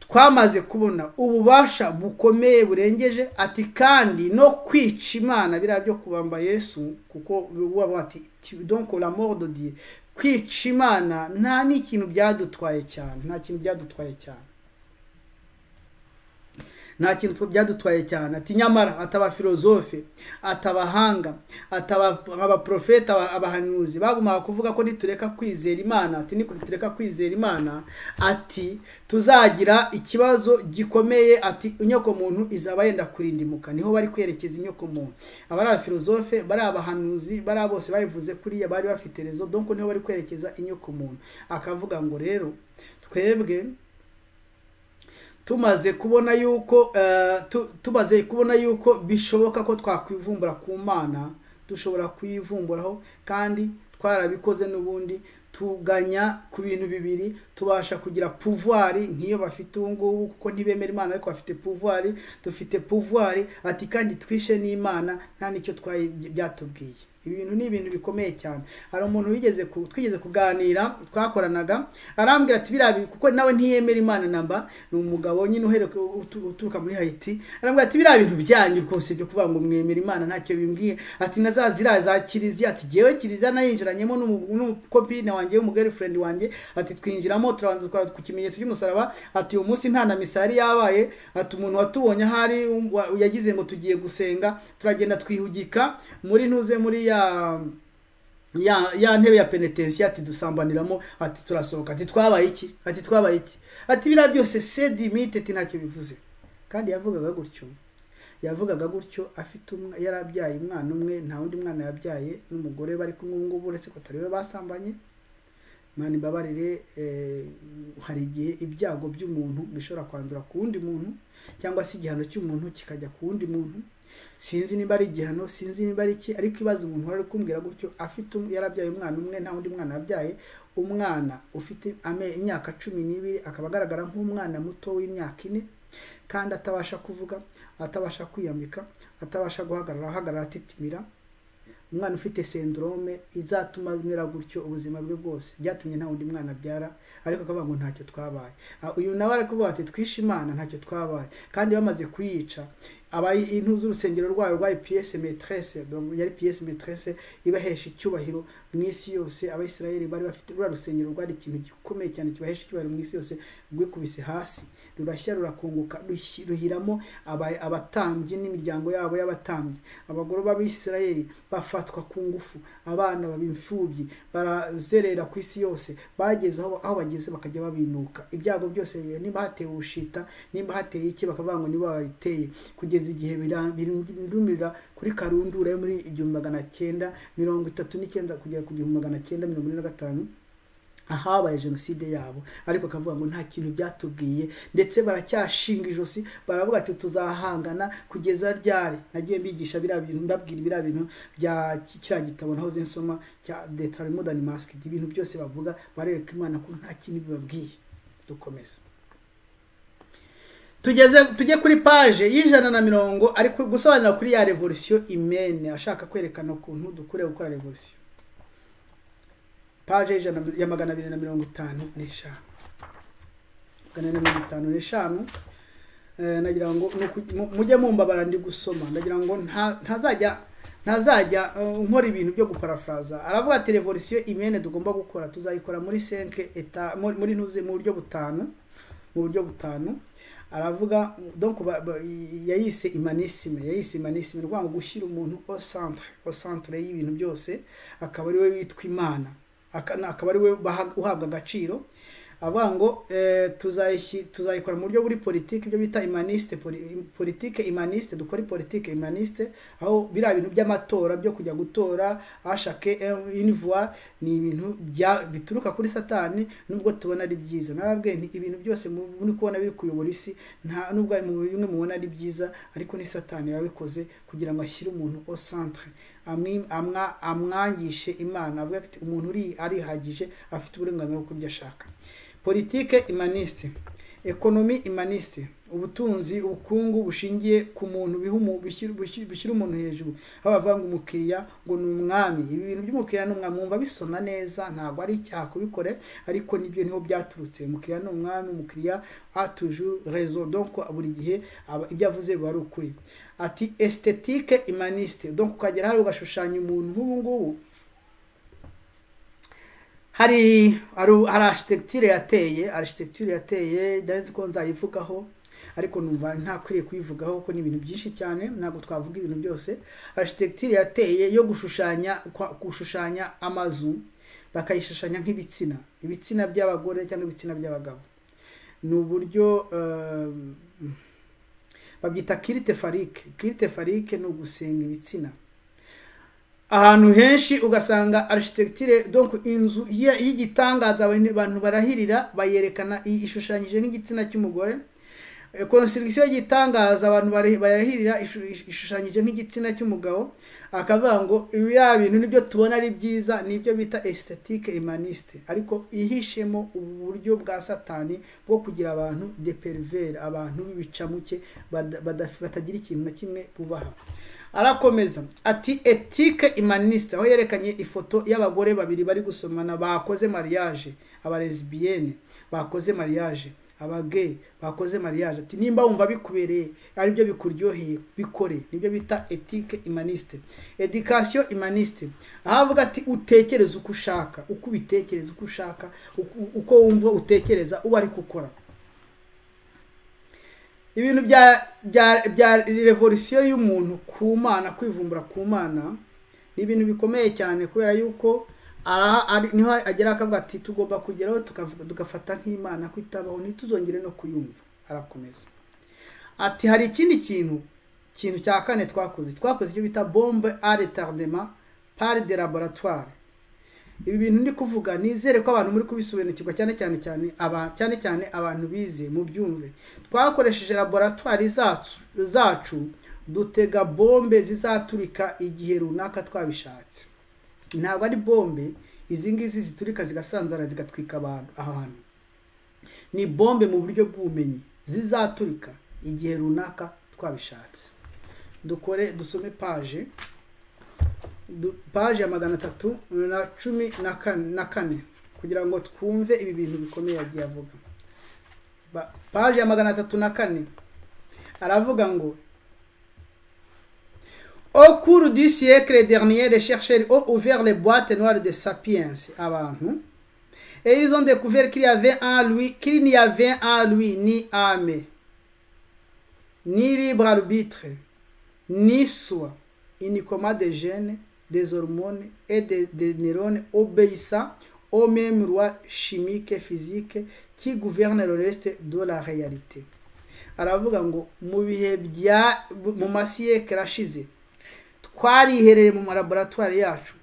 twamaze kubona ububasha bukomeye burengeje, ati kandi no kwica Imana birabyo kubamba Yesu kuko wabati donc la mort de Dieu. Kwica Imana nta n'ikintu byadutwaye cyane, ati nyamara ataba filozofe, atabahanga, aba profeta, abahanuzi baguma kuvuga ko nitureka kwizera Imana, ati nitureka kwizera Imana, ati tuzagira ikibazo gikomeye, ati inyoko muntu izaba yenda kurindimuka. Niho bari kwerekeza inyoko muntu. Abari filozofe, bari abahanuzi, bari bose bayivuze kuriya bari bafite rezo, donc niho bari kwerekeza inyoko muntu. Akavuga ngo rero twebwe tumaze kubona yuko bishoboka ko twakwivumbura ku Mana, dushobora kuyivumburaho kandi twarabikoze n'ubundi tuganya ku bintu bibiri. Tubasha kugira pouvoir nk'iyo bafite ubungubu kuko ntibemera Imana ariko bafite pouvoir, dufite pouvoir, ati kandi twishe n'Imana nta nicyo byatubwiye. Ibintu ni ibintu bikomeye cyane. Hari umuntu twigeze kuganira twakoranaga arambwira ati birabi kuko nawe ntiyemera Imana namba, ni umugabo nyine uhereka uturuka muri Haiti. Arambwira ati birabi bintu byanyu rwose byo kuvuga ngo mwemera Imana ntacyo bimbwiye. Ati nazazira za kiliziya, ati jewe kiliziya nayinjiranyemo n'umukopine wanjye w'umugirlfriend wanjye, ati twinjiramo turabanza ku kimenyetso cy'umusaraba, ati uyu munsi nta na misari yabaye, ati umuntu watubonye hari yagize ngo tugiye gusenga, turagenda twihugika muri ntuze muri ya ntebe ya penitensiya, ati dusambaniramo, ati turasohoka, ati twabaye iki, ati bira byose c'est limite, ati ntacyo bivuze. Kandi yavugaga gutyo afite yarabyaye umwana umwe, nta wundi mwana yabyaye n'umugore bari kumwe ngubu uretse ko tariwe basambanye. Mani babarire hari igihe ibyago by'umuntu bishobora kwandura ku wundi muntu, cyangwa se igihano cy'umuntu kikajya ku wundi muntu. Sinzi niba ari igihano, sinzi niba ari iki, ariko ibaza umuntu wari kumbwira gutyo afite yarabyaye umwana umwe, nta wundi mwana yabyaye, umwana ufite imyaka 12 akaba agaragara nk'umwana muto w'imyaka 4, kandi atabasha kuvuga, atabasha kwiyambika, atabasha guhagarara atitimira. Umwana ufite syndrome izatuma zimera gutyo ubuzima bwe bwose, byatumye nta wundi mwana byara, ariko akavuga ngo ntacyo twabaye. Uyu nawe ari kuvuga ati twishe Imana ntacyo twabaye, kandi bamaze kuyica abayi intuzu urusengero rwayo rwari pièce maîtresse, donc yari pièce maîtresse ibahesha icyubahiro mu isi yose. Abayisirayeli bari bafite urusengero rwari ikintu gikomeye cyane kibahesha icyubahiro mu isi yose, rwikubise hasi rurashya rurakunguka, ruhiramo abatambyi n'imiryango yabo y'abatambyi. Abagore b'Abisirayeli bafatwa ku ngufu, abana babimfubyi barazerera ku isi yose, bageze aho bageze bakajya babinuka. Ibyago byose niba hateye ubushita, niba hateye iki bakavuga ngo niba babiteye, kugeza igihe birumira kuri karundura yo muri 1939 kugera ku 1945 ahabaye jenoside yabo, ariko akavuga ngo nta kintu byatubwiye, ndetse baracyashinga ijosi, baravuga ati tuzahangana kugeza ryari. Nagiye mbigisha mbabwira ibintu bya kiriya gitabo naho nsoma cya The Modern Mask, ibintu byose bavuga barereka Imana ko nta kintu bibabwiye. Dukomeza tujye kuri page y'150 ariko gusobanura kuri ya revolution humaine, ashaka kwerekana ukuntu dukure gukora revolution. page ya 255 255 nagira ngo mujye mumbabara ndi gusoma, ndagira ngo ntazajya nkora ibintu byo guparafraza. Aravuga ati revolution humaine tugomba gukora tuzayikora muri 5 eta muri ntuze mu buryo butanu. Aravuga donc yayise humanisme rwango gushyira umuntu au centre y'ibintu byose, akaba ari we witwa Imana, akaba ari we uhabwa agaciro. Avuga ngo tuzayikora mu buryo buri politique, ibyo bita humaniste, politique humaniste, dukora politique humaniste, aho bira bintu by'amatora byo kujya gutora ashake une voix, ni ibintu bituruka kuri Satani, nubwo tubona ari byiza. Nababwe nti ibintu byose muri kubona biri kuyobora isi, nta nubwo mu bimwe mubona ari byiza, ariko ni Satani yabikoze kugira ngo ashyire umuntu au centre, amwangishe Imana. Avuga ati umuntu arihagije, afite uburenganzira bwo kurya ashaka. Politique humaniste, economie humaniste, ubutunzi ubukungu bushingiye ku muntu bishyira umuntu hejuru, aho bavanga umukiriya ngo ni umwami. Ibi bintu by'umukiriya n'umwami mwumva bisona neza, ntabwo ari icyaha kubikore, ariko nibyo niho byaturutse. Umukiriya n'umwami, umukiriya a toujours raison, donc buri gihe ibyo avuze biba ari ukuri. Ati esthétique humaniste, donc ukagera hari ugashushanya umuntu nk'ubu ngubu. Hari architecture yateye ndazi ko nzayivugaho, ariko numva nta kwiriye kuyivugaho kuko ni ibintu byinshi cyane, ntabwo twavuga ibintu byose. Architecture yateye yo gushushanya amazu, bakayishushanya ibitsina by'abagore cyangwa ibitsina by'abagabo. Ni uburyo babyita culte phallique, ni ugusenga ibitsina. Ahantu henshi ugasanga architecture, donc inzu y'igitangaza abantu barahirira, bayerekana ishushanyije nk'igitsina cy'umugore. Construction y'igitangaza abantu barahirira ishushanyije nk'igitsina cy'umugabo. Akavuga ngo ya bintu nibyo tubona ari byiza, nibyo bita esthétique humaniste, ariko ihishemo uburyo bwa Satani bwo kugira abantu de pervers, abantu b'ibicamuke batagira ikintu na kimwe bubaha. Arakomeza ati ethique humaniste, aho yerekanye ifoto y'abagore babiri bari gusomana bakoze mariage, aba lesbienne bakoze mariage, aba gay bakoze mariage. Ati nimba wumva bikubereye ari byo bikuryoheye bikore, nibyo bita ethique humaniste. Education humaniste, ahavuga ati utekereza uko ushaka, uko ubitekereza uko ushaka, uko wumva utekereza uba ari gukora. Ibintu bya revolution y'umuntu ku Mana, kwivumbura ku Mana, ni ibintu bikomeye cyane, kubera yuko niho agera akavuga ati tugomba kugeraho tugafata nk'Imana kwitabaho, ntituzongere no kuyumva. Arakomeza ati hari ikindi kintu cya kane twakoze icyo bita bombe à retardement par des laboratoires. Ibi bintu ndi kuvuga nizere ko abantu muri kubisobanukirwa, cyane cyane abantu bize mu byumve. Twakoresheje laboratoire zacu dutega bombe zizaturika igihe runaka twabishatse. Ntabwo ari bombe izi ngizi ziturika zigasandara zigatwika abantu ahantu, ni bombe mu buryo bw'ubumenyi zizaturika igihe runaka twabishatse. Dusome page ya 314 kugira ngo twumve ibi bintu bikomeye yagiye avuga. Page ya 304 aravuga ngo au cours du siècle dernier, les chercheurs ont ouvert les boîtes noires de Sapiens abantu, et ils ont découvert qu'il n'y avait en lui ni âme, ni libre arbitre, ni soi, uniquement des gènes, des hormones et des neurones obéissant aux mêmes lois chimiques et physiques qui gouvernent le reste de la réalité. Aravuga ngo mu bihe mu masiyekere ashize twarihereye mu laboratoire yacu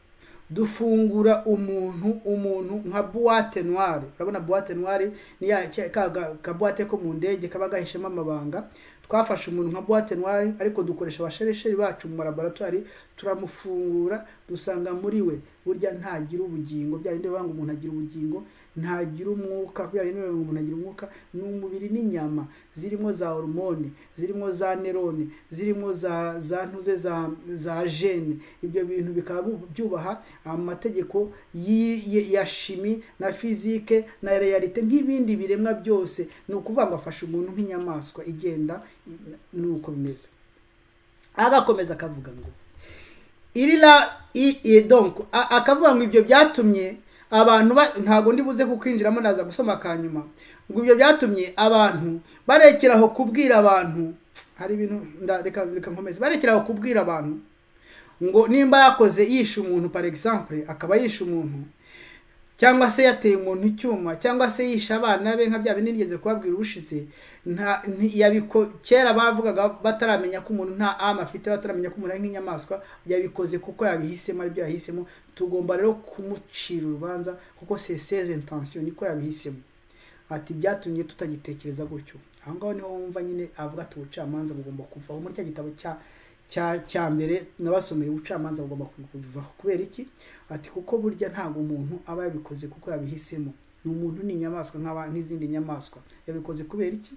dufungura umuntu nka boîte noire. Urabona boîte noire ni ka boîte ko mu ndege kaba gahishemo amabanga. Twafashe umuntu nka boîte noire, ariko dukoresha abasheresheri bacu mu laboratoire, turamufungura dusanga muri we burya ntagira ubugingo. Bya bindi banga umuntu agira ubugingo, ntagira umwuka, kubera niwe umuntu agira umwuka, ni umubiri n'inyama zirimo za hormone, zirimo za nerone, zirimo za ntuze za gene. Ibyo bintu bikaba byubaha amategeko ya shimi na fizike na realite nk'ibindi biremwa byose. Ni ukuvuga ngo afasha umuntu nk'inyamaswa igenda nuko bimeze. Agakomeza akavuga ngo donc akavuga ngo ibyo byatumye abantu ntago ndi buze kukwinjiramo, naza gusoma kanyuma. Ngo ibyo byatumye abantu barekeraho kubwira abantu, hari ibintu reka nkomeze, barekeraho kubwira abantu ngo nimba yakoze yisha umuntu par exemple, akaba yisha umuntu, cyangwa se yateye umuntu icyuma, cyangwa se yisha abana be nka bya bindi nigeze kubabwira ubushize, yabiko kera bavugaga bataramenya ko umuntu nta ama afite, bataramenya ko umuntu ari nk'inyamaswa, yabikoze kuko yabihisemo, ari byo yahisemo. Tugomba rero kumucira urubanza kuko c'est ses intentions, niko yabihisemo. Ati byatumye tutagitekereza gutyo. Aho ngaho niho wumva nyine avuga ati ubucamanza bugomba kuvaho. Muri cya gitabo cya mbere nabasomeye, ubucamanza bugomba kuvaho. Kubera iki? Ati kuko burya ntabwo umuntu aba yabikoze kuko yabihisemo. Ni umuntu ni inyamaswa nk'izindi nyamaswa. Yabikoze kubera iki?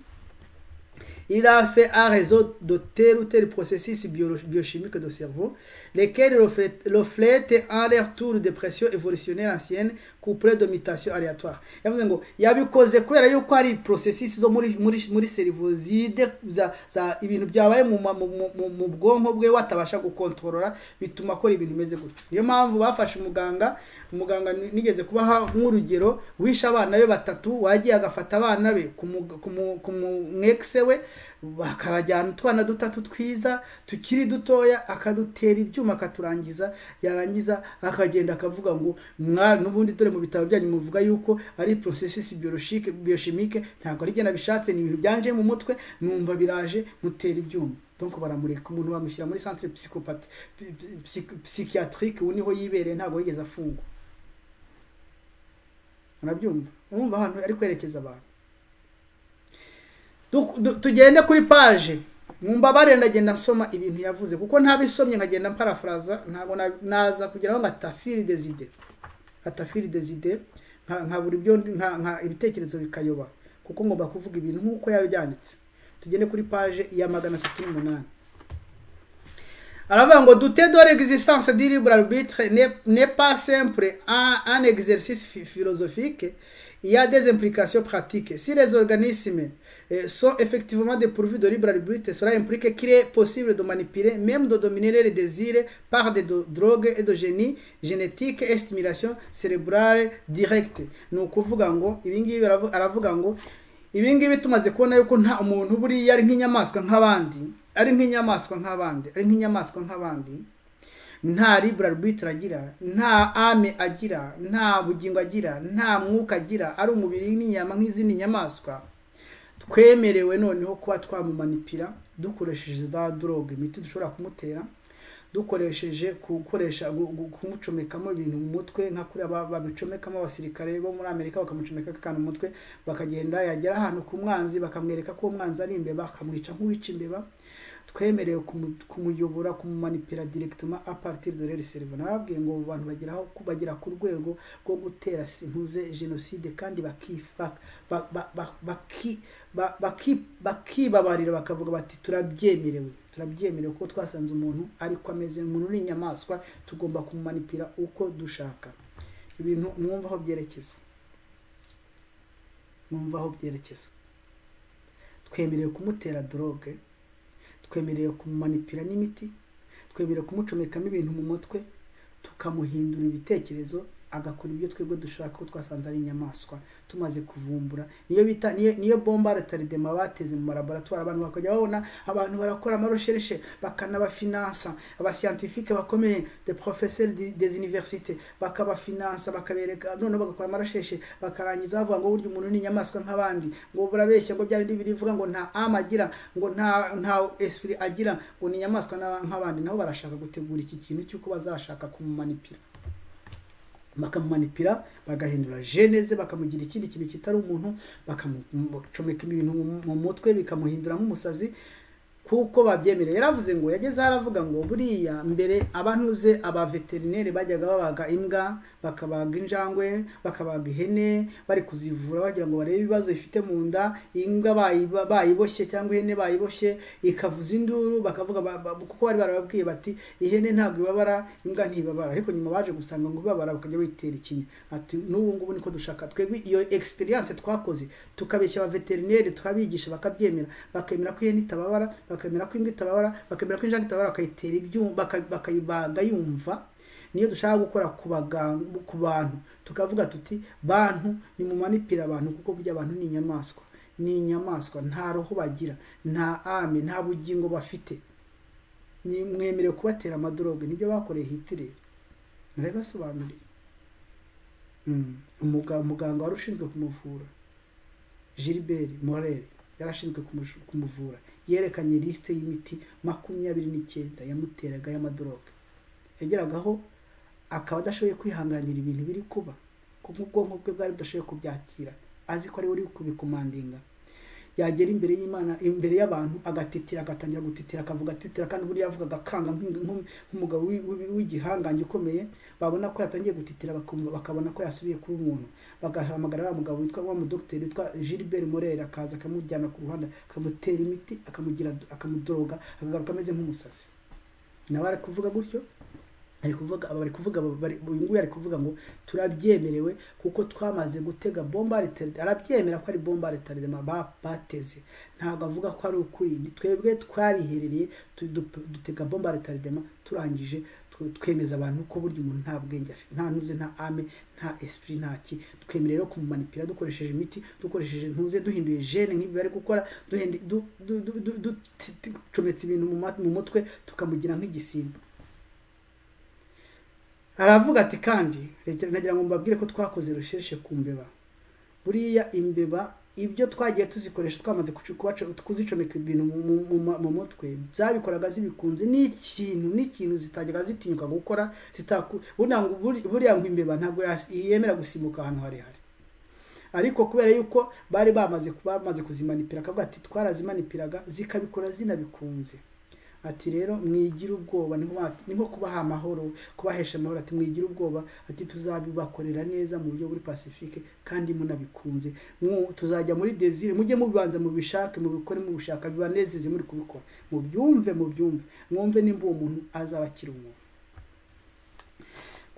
Il a fait un réseau de tel ou tel processus biochimique de cerveau, lesquels reflètent en leur tour de pression évolutionnelle ancienne couplée de mutation aléatoire. Yavuze ngo yabikoze kubera yuko hari processus zo muri cerveau za ibintu byabaye mu bwonko bwe watabasha gukontorora, bituma akora ibintu bimeze gutyo. Niyo mpamvu bafashe umuganga nigeze kubaha nk'urugero, wisha abana be 3, wagiye agafata abana be ku mwekse we, bakabajyana utwana 3 twiza tukiri dutoya, akadutera ibyuma akaturangiza, yarangiza akagenda akavuga ngo n'ubundi dore mu bitabo byanyu muvuga yuko ari processus biochimique, ntabwo ari gena bishatse, ni ibintu byanje mu mutwe, numva biraje mutera ibyuma. Donc baramureka umuntu bamushyira muri centre psychiatrique, ubu niho yibereye, ntabwo yigeze afungwa. Urabyumva? Urumva ahantu ari kwerekeza abantu. Tugende kuri page, mumbabare ndagenda nsoma ibintu yavuze kuko ntabisomye nkagenda paraphrase, ntabwo naza kugeraho ngatafiri des idées, nka buri byo nka ibitekerezo bikayoba, kuko ngomba kuvuga ibintu nkuko yabyanditse. Tugende kuri page ya 308. Aravuga ngo douter de l'existence du libre arbitre n'est pas simple un exercice philosophique, il y a des implications pratiques. Si les organismes sont effectivement dépourvus de libre arbitre, cela implique qu'il est possible de manipuler, même de dominer les désirs par des drogues et de génie génétique et stimulation cérébrale directe. Ni ukuvuga ngo ibingibi aravuga ngo ibingibi tumaze kubona yuko nta umuntu buriya ari nk'inyamaswa nk'abandi, nta libre arbitre agira, nta ame agira, nta bugingo agira, nta mwuka agira, ari umubiri n'inyama nk'izindi nyamaswa. Twemerewe noneho kuba twamumanipira dukoresheje za drogue, imiti dushobora kumutera, dukoresheje kumucomekamo ibintu mu mutwe, nka kuri babicomekamo abasirikare bo muri Amerika, bakamucomeka akantu mu mutwe, bakagenda yagera ahantu ku mwanzi bakamwereka ko umwanzi ari imbeba, bakamwica nk'uwica imbeba. Twemerewe kumuyobora, kumumanipira directement à partir de leur cerveau. Nababwiye ngo abantu bagera ku rwego rwo gutera impuze genocide, kandi bakibabarira bakavuga bati turabyemerewe ko twasanze umuntu ariko ameze umuntu n'inyamaswa, tugomba kumumanipira uko dushaka. Ibintu mwumva aho byerekeza. Twemerewe kumutera drogue, twemerewe kumumanipira n'imiti, twemerewe kumucomekamo ibintu mu mutwe, tukamuhindura ibitekerezo, agakora ibyo twebwe dushaka ko twasanze ari inyamaswa tumaze kuvumbura. Niyo bomba retardement bateze mu laboratoire, abantu bakajya babona abantu barakora amarecherche, bakanabafinansa, abascientifique bakomeye, des professeurs des universités bakabafinansa, bakabereka none bagakora amarecherche, bakarangiza bavuga ngo burya umuntu ni inyamaswa nk'abandi, ngo burabeshya ngo byari birivuga ngo nta âme agira, ngo nta esprit agira, ngo ni inyamaswa nk'abandi. Naho barashaka gutegura iki kintu cyuko bazashaka kumumanipira, bakamumanipira, bagahindura geneze, bakamugira ikindi kintu kitari umuntu, bakamucomeka ibintu mu mutwe, bikamuhindura nk'umusazi. kuko babyemereye. Yaravuze ngo yageze haravuga ngo buriya mbere abantuze abaveterineri bajyaga babaga imbwa, bakabaga injangwe, bakabaga ihene bari kuzivura bagira ngo barebe ibibazo ifite mu nda. Imbwa bayiboshye cyangwa ihene bayiboshye ikavuza induru, bakavuga kuko bari barababwiye bati ihene ntabwo ibabara, imbwa ntibabara. Ariko nyuma baje gusanga ngo ibabara, bakajya bitera ikinya. Ati n'ubu ngubu niko dushaka twebwe iyo experience twakoze, tukabeshya abaveterineri tukabigisha bakabyemera, bakemera ko ihene itababara, bakemera ko imbwa itababara, bakemera ko injangwe itababara, bakayitera ibyuma bakayibaga yumva. Niyo dushaka gukora ku bantu, tukavuga tuti bantu ni mu manipira abantu, kuko burya abantu ni inyamaswa, ni inyamaswa, nta roho bagira, nta ame, nta bugingo bafite. Ni mwemerewe kubatera amadroge, nibyo bakoreye Hitler. Narabasobanuriye. Umuganga wari ushinzwe kumuvura, Gilbert Morel, yarashinzwe kumuvura, yerekanye liste y'imiti 29 yamuteraga y'amadroge. Yageragaho akaba adashoboye kwihanganira ibintu biri kuba, kuko ubwonko bwe bwari budashoboye kubyakira, azi ko ari uri kubikomandinga. Yagera imbere y'Imana, imbere y'abantu, agatitira, agatangira gutitira, akavuga atitira, kandi buri yavugaga akanga nk'umugabo w'igihangange ukomeye. Babona ko yatangiye gutitira, bakabona ko yasubiye kuba umuntu, bagahamagara wa mugabo witwa wa mudokiteri witwa Gilbert Morel, akaza akamujyana ku ruhande, akamutera imiti, akamudroga, akagaruka ameze nk'umusazi. Nawe ari kuvuga gutyo, ari kuvuga uyu nguyu ari kuvuga ngo turabyemerewe kuko twamaze gutega bomba retardement. Arabyemera ko ari bomba retardement bateze, ntabwo avuga ko ari ukuri. Twebwe twariherereye dutega bomba retardement, turangije twemeza abantu ko burya umuntu nta bwenge afite, nta ntuze, nta ame, nta esprit, nta ki. Twemera rero kumumanipira dukoresheje imiti, dukoresheje ntuze, duhinduye gene nk'ibi bari gukora, ducometse ibintu mu mutwe, tukamugira nk'igisimba. Aravuga ati kandi nagira ngo mbabwire ko twakoze recherche ku mbeba. Buriya imbeba ibyo twagiye tuzikoresha twamaze kuzicomeka ibintu mu mutwe, byabikoraga zibikunze, n'ikintu zitajyaga zitinyuka gukora. Buriya ngo imbeba ntabwo yemera gusimuka ahantu harehare, ariko kubera yuko bari bamaze kuzimanipira, akavuga ati twarazimanipiraga zikabikora zinabikunze. Ati rero mwigira ubwoba, ni nko kubaha amahoro, kubahesha amahoro. Ati mwigira ubwoba, ati tuzabibakorera neza mu buryo buri pacifique kandi munabikunze. Tuzajya muri désir, mujye mubanza mu bishake, mu bikore mu bushaka, bibanezeze muri kubikora, mubyumve mwumve nimba uwo muntu azabakira umuntu.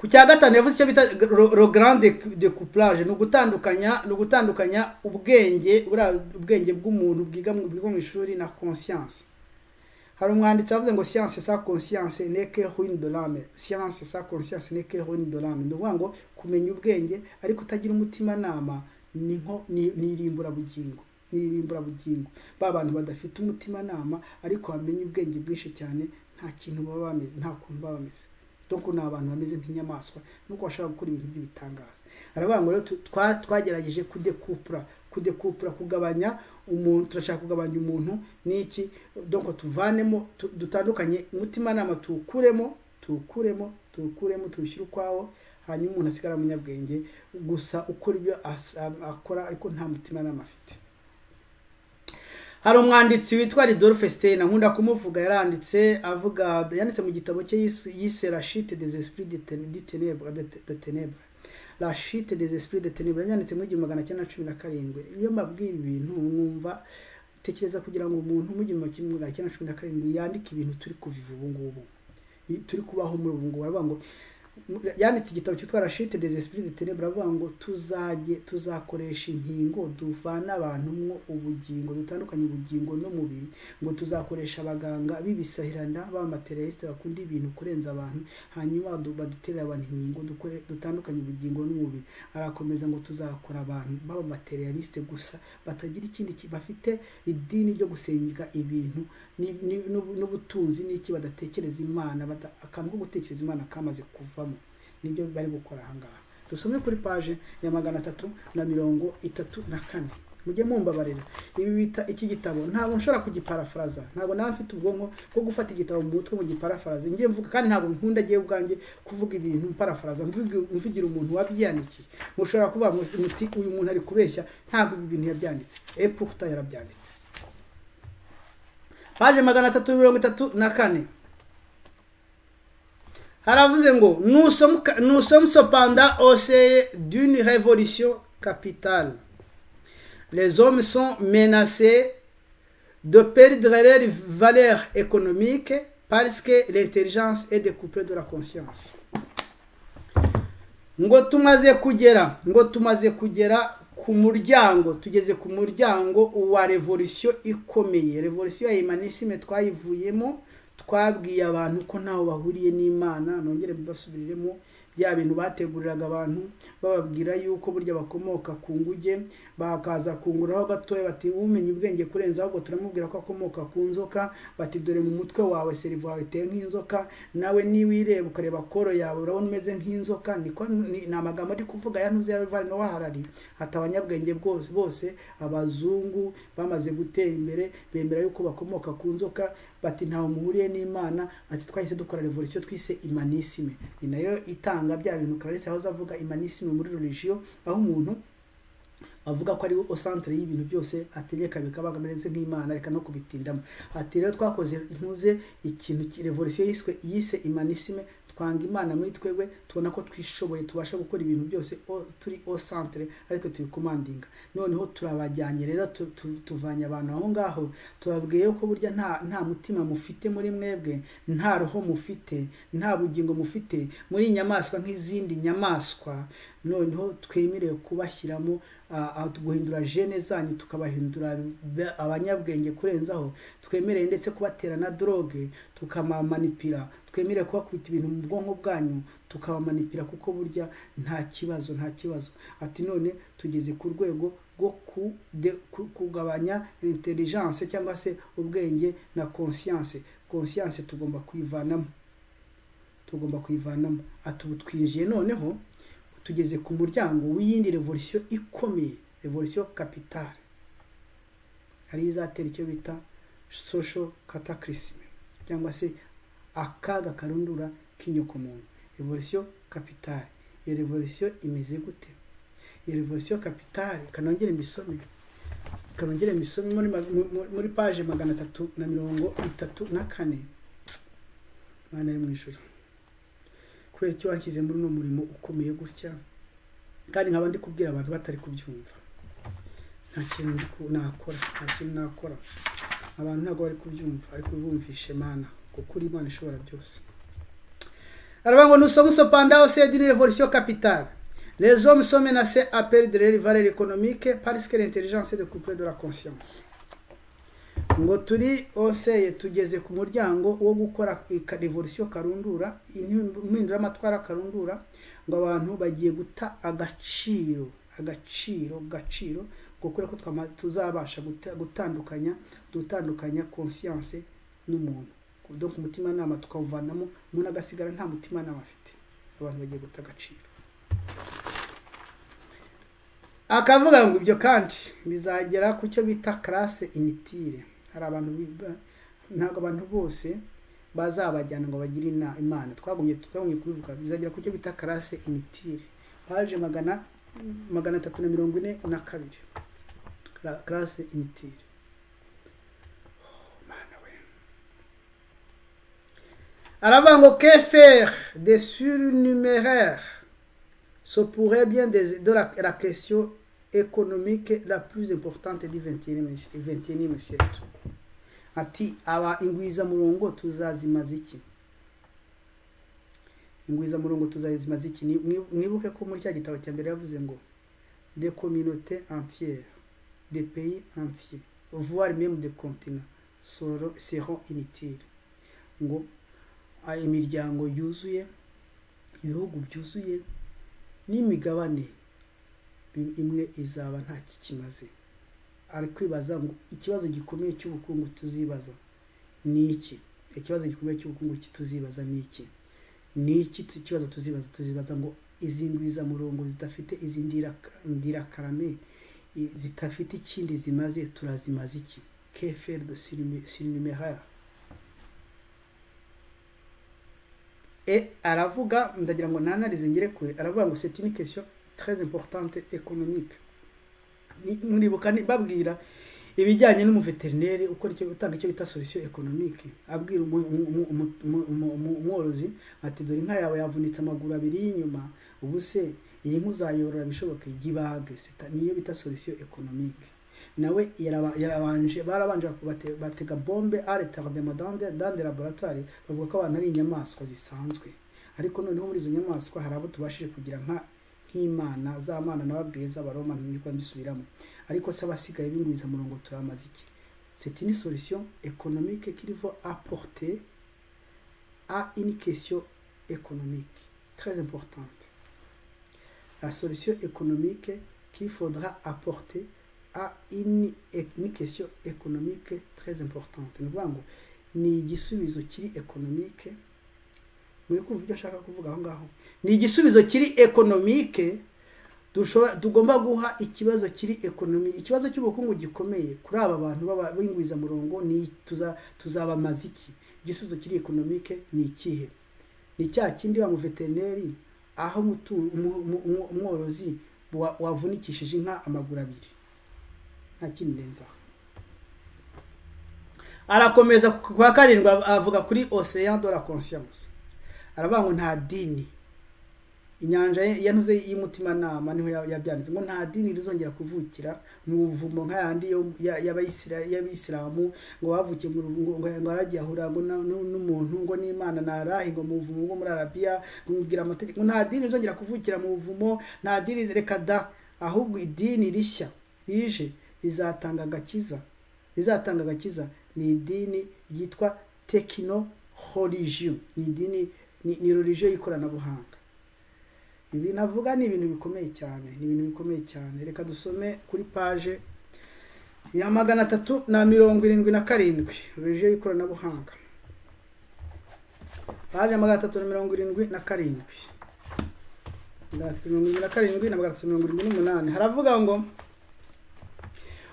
Ku cya gatanu yavuze icyo bita le grand découplage, no gutandukanya ubwenge bw'umuntu bwiga mu ishuri na conscience. Hari umwanditsi avuze ngo science sans conscience n'est que ruine de l'âme. Science sans conscience n'est que ruine de l'âme. Ndavuga ngo kumenya ubwenge ariko utagira umutima nama nirimbura bugingo. Ba bantu badafite umutima nama ariko bamenye ubwenge bwinshi cyane, nta kintu baba bameze, nta kuntu baba bameze. Donc ni abantu bameze nk'inyamaswa, nuko bashaka gukora ibintu by'ibitangaza. Aravuga ngo rero twagerageje kudekupura, kugabanya umuntu. Turashaka kugabanya umuntu n'iki, donc tuvanemo, dutandukanye umutima nama, tuwukuremo, tuwushyire ukwawo, hanyuma umuntu asigara umunyabwenge gusa ukora ibyo akora ariko nta mutima nama afite. Hari umwanditsi witwa Rudolf Steiner, nkunda kumuvuga, yanditse mu gitabo cye yise La chute des esprits de ténèbres. La chute des esprits de ténèbres, yanditse mu 1917. Iyo mbabwiye ibintu mwumva, tekereza kugira ngo umuntu mu 1917 yandike ibintu turi kuviva ubu ngubu, turi kubaho muri ubu ngubu. Baravuga ngo yanditse igitabo cyitwa La chute des esprits de ténèbres, baravuga ngo tuzakoresha inkingo duvana abantu mwo ubugingo, dutandukanye ubugingo n'umubiri, ngo tuzakoresha abaganga b'ibisahirana b'amaterialiste bakunda ibintu kurenza abantu, hanyuma baduterera abantu inkingo dutandukanye ubugingo n'umubiri. Arakomeza ngo tuzakora abantu b'amaterialiste gusa, batagira ikindi bafite idini ryo gusenga ibintu n'ubutunzi n'iki, badatekereza Imana, akantu ko gutekereza Imana kamaze kuva. Nibyo bari gukora ahangaha. Dusome kuri page ya 334. Mujye mumbabarira, ibi bita iki gitabo ntabwo nshobora kugiparafraza, ntabwo nawe afite ubwonko bwo gufata igitabo mu mutwe mu giparafraza. Ngiye mvuga kandi ntabwo nkunda giye ubwanjye kuvuga ibintu parafraza, mvugira umuntu wabyandikiye. Mushobora kuba muti uyu muntu ari kubeshya, ntabwo ibi bintu yabyanditse, pourtant yarabyanditse. page 334 haravuze ngo nous sommes cependant au seuil d'une révolution capitale. Les hommes sont menacés de perdre leur valeur économique parce que l'intelligence est découplée de la conscience. Ngo tumaze kugera ku muryango, tugeze ku muryango wa revolution ikomeye. Revolution ya humanisme twayivuyemo, twabwiye abantu ko ntaho bahuriye n'Imana. Nongere mbasubiriremo bya bintu bateguriraga abantu bababwira yuko burya bakomoka ku nguge, bakaza kunguraho gatoya bati umenye ubwenge kurenza, ahubwo turamubwira ko akomoka ku nzoka. Bati dore mu mutwe wawe serivo wawe iteye nk'inzoka, nawe niwireba ukareba koro yawe urabona umeze nk'inzoka. Niko ni amagambo ari kuvuga yantuze y'abari no waharari. Hata abanyabwenge bose abazungu bamaze gutera imbere bemera yuko bakomoka ku nzoka. Bati ntaho muhuriye n'Imana. Ati twahise dukora revolution twise humanisme. Ni nayo itanga bya bintu Clarisse aho avuga humanisme muri religion, aho umuntu avuga ko ari au centre y'ibintu byose, ategeka bikabaga mereze nk'Imana, reka no kubitindamo. Ati rero twakoze intuze ikintu revolution yise humanisme, twanga Imana muri twebwe, tubona ko twishoboye tubasha gukora ibintu byose turi au centre, ariko turi commandinga. Noneho turabajyanye rero tuvanye abantu aho ngaho, tubabwiye ko burya nta mutima mufite muri mwebwe, nta roho mufite, nta bugingo mufite, muri inyamaswa nk'izindi nyamaswa. Noneho twemerewe kubashyiramo guhindura gene zanyu, tukabahindura abanyabwenge kurenzaho. Twemereye ndetse kubatera na drogue, tukamamanipira. Twemereye kubakubita ibintu mu bwonko bwanyu, tukabamanipira, kuko burya nta kibazo. Ati none tugeze ku rwego rwo kugabanya intelligence cyangwa se ubwenge na conscience. Conscience tugomba kuyivanamo. Ati ubu twinjiye noneho tugeze ku muryango w'iyindi revolution ikomeye, revolution capitale, ari izatera icyo bita social cataclysm cyangwa se akaga karundura k'inyoko muntu. Revolution capitale, iyo revolution imeze gute? Iyo revolution capitale kanongere mbisome muri page 334. Mana yo mw'ijuru, kubera icyo wanshyize muri no murimo ukomeye gutya, kandi nkaba ndi kubwira abantu batari kubyumva. Nta kintu nakora, abantu ntabwo bari kubyumva, ariko bumvishe Mana, kuko uri Imana ishobora byose. Alors nous sommes cependant au sein d'une révolution capitale. Les hommes sont menacés à perdre leur valeur économique parce que l'intelligence est découplée de la conscience. Ngo turi oseye tugeze ku muryango wo gukora revolution karundura, impindura amatwara karundura, ngo abantu bagiye guta agaciro gukora ko tuzabasha gutandukanya conscience n'umuntu. Donc umutima nama tukawuvanamo, umuntu agasigara nta mutima nama afite. Abantu bagiye guta agaciro. Akavuga ngo ibyo kandi bizagera ku cyo bita classe inutile. Hari abantu ntabwo abantu bose bazabajyana ngo bagire Imana. Twagumye kubivuga, bizagera ku cyo bita classe inutile. Page 342. Classe inutile. Aravuga ngo que faire des surnuméraires? Ce pourrait bien de la question économique la plus importante du 21e siècle. Ati aba ingwiza murongo tuzazimaza iki? Mwibuke ko muri cya gitabo cya mbere yavuze ngo des communautés entières, des pays entiers, voire même des continents seront inutiles. Ngo imiryango yuzuye, ibihugu byuzuye, n'imigabane imwe izaba nta kimaze. Ari kwibaza ngo ikibazo gikomeye cy'ubukungu tuzibaza ni iki? Ikibazo gikomeye cy'ubukungu tuzibaza ni iki? Ni iki ikibazo tuzibaza ngo izi ngwiza murongo zidafite izi ndirakarame, zitafite ikindi zimaze, turazimaza iki? Que faire de surnuméraire? Aravuga, ndagira ngo nanarize ngire kure, aravuga ngo c'est une question très importante économique. Muribuka babwira ibijyanye n'umuveterineri ukora icyo utanga icyo bita solution économique, abwira umworozi ati dore inka yawe yavunitse amaguru abiri y'inyuma, ubu se iyi nka uzayorora bishoboke igibage, niyo bita solution économique. Nawe barabanje batega bombe à retardement dans des laboratoires, bavuga ko abantu ari inyamaswa zisanzwe, ariko noneho muri izo nyamaswa hari abo tubashije kugira nk'imana za mana nababwiye z'abaroma niko mbisubiramo, ariko se abasigaye bingwiza murongo turamaze iki? C'est une solution économique qu'il faut apporter à une question économique très importante. La solution économique qu'il faudra apporter à une question économique très importante. Ni igisubizo kiri économique, muri kumva ibyo ashaka kuvuga aho ngaho, ni igisubizo kiri économique tugomba guha ikibazo kiri ekonomi, ikibazo cy'ubukungu gikomeye kuri aba bantu b'ingwiza murongo, ni tuzabamaze iki? Igisubizo kiri ekonomike ni ikihe? Ni cya kindi wa veterineri aho umworozi wavunikishije inka amaguru abiri, nta kindi ndenza. Arakomeza kwa karindwi avuga kuri Océan de la Conscience, aravuga ngo nta dini, inyanja yanuze y'umutima nama niho yabyanditse ngo nta dini rizongera kuvukira mu buvumo nk'ayandi y'Abayisilamu ngo bavukiye ngo aragiye ahura ngo n'umuntu ngo n'Imana narahi ngo mu buvumo ngo muri Arabiya ngo amategeko, nta dini rizongera kuvukira mu buvumo, nta dini reka da, ahubwo idini rishya rije rizatanga agakiza, ni idini ryitwa techno religion, ni idini ni religion y'ikoranabuhanga. Ibi navuga ni ibintu bikomeye cyane, reka dusome kuri page ya 377 religion y'ikoranabuhanga, page ya 377 na haravuga ngo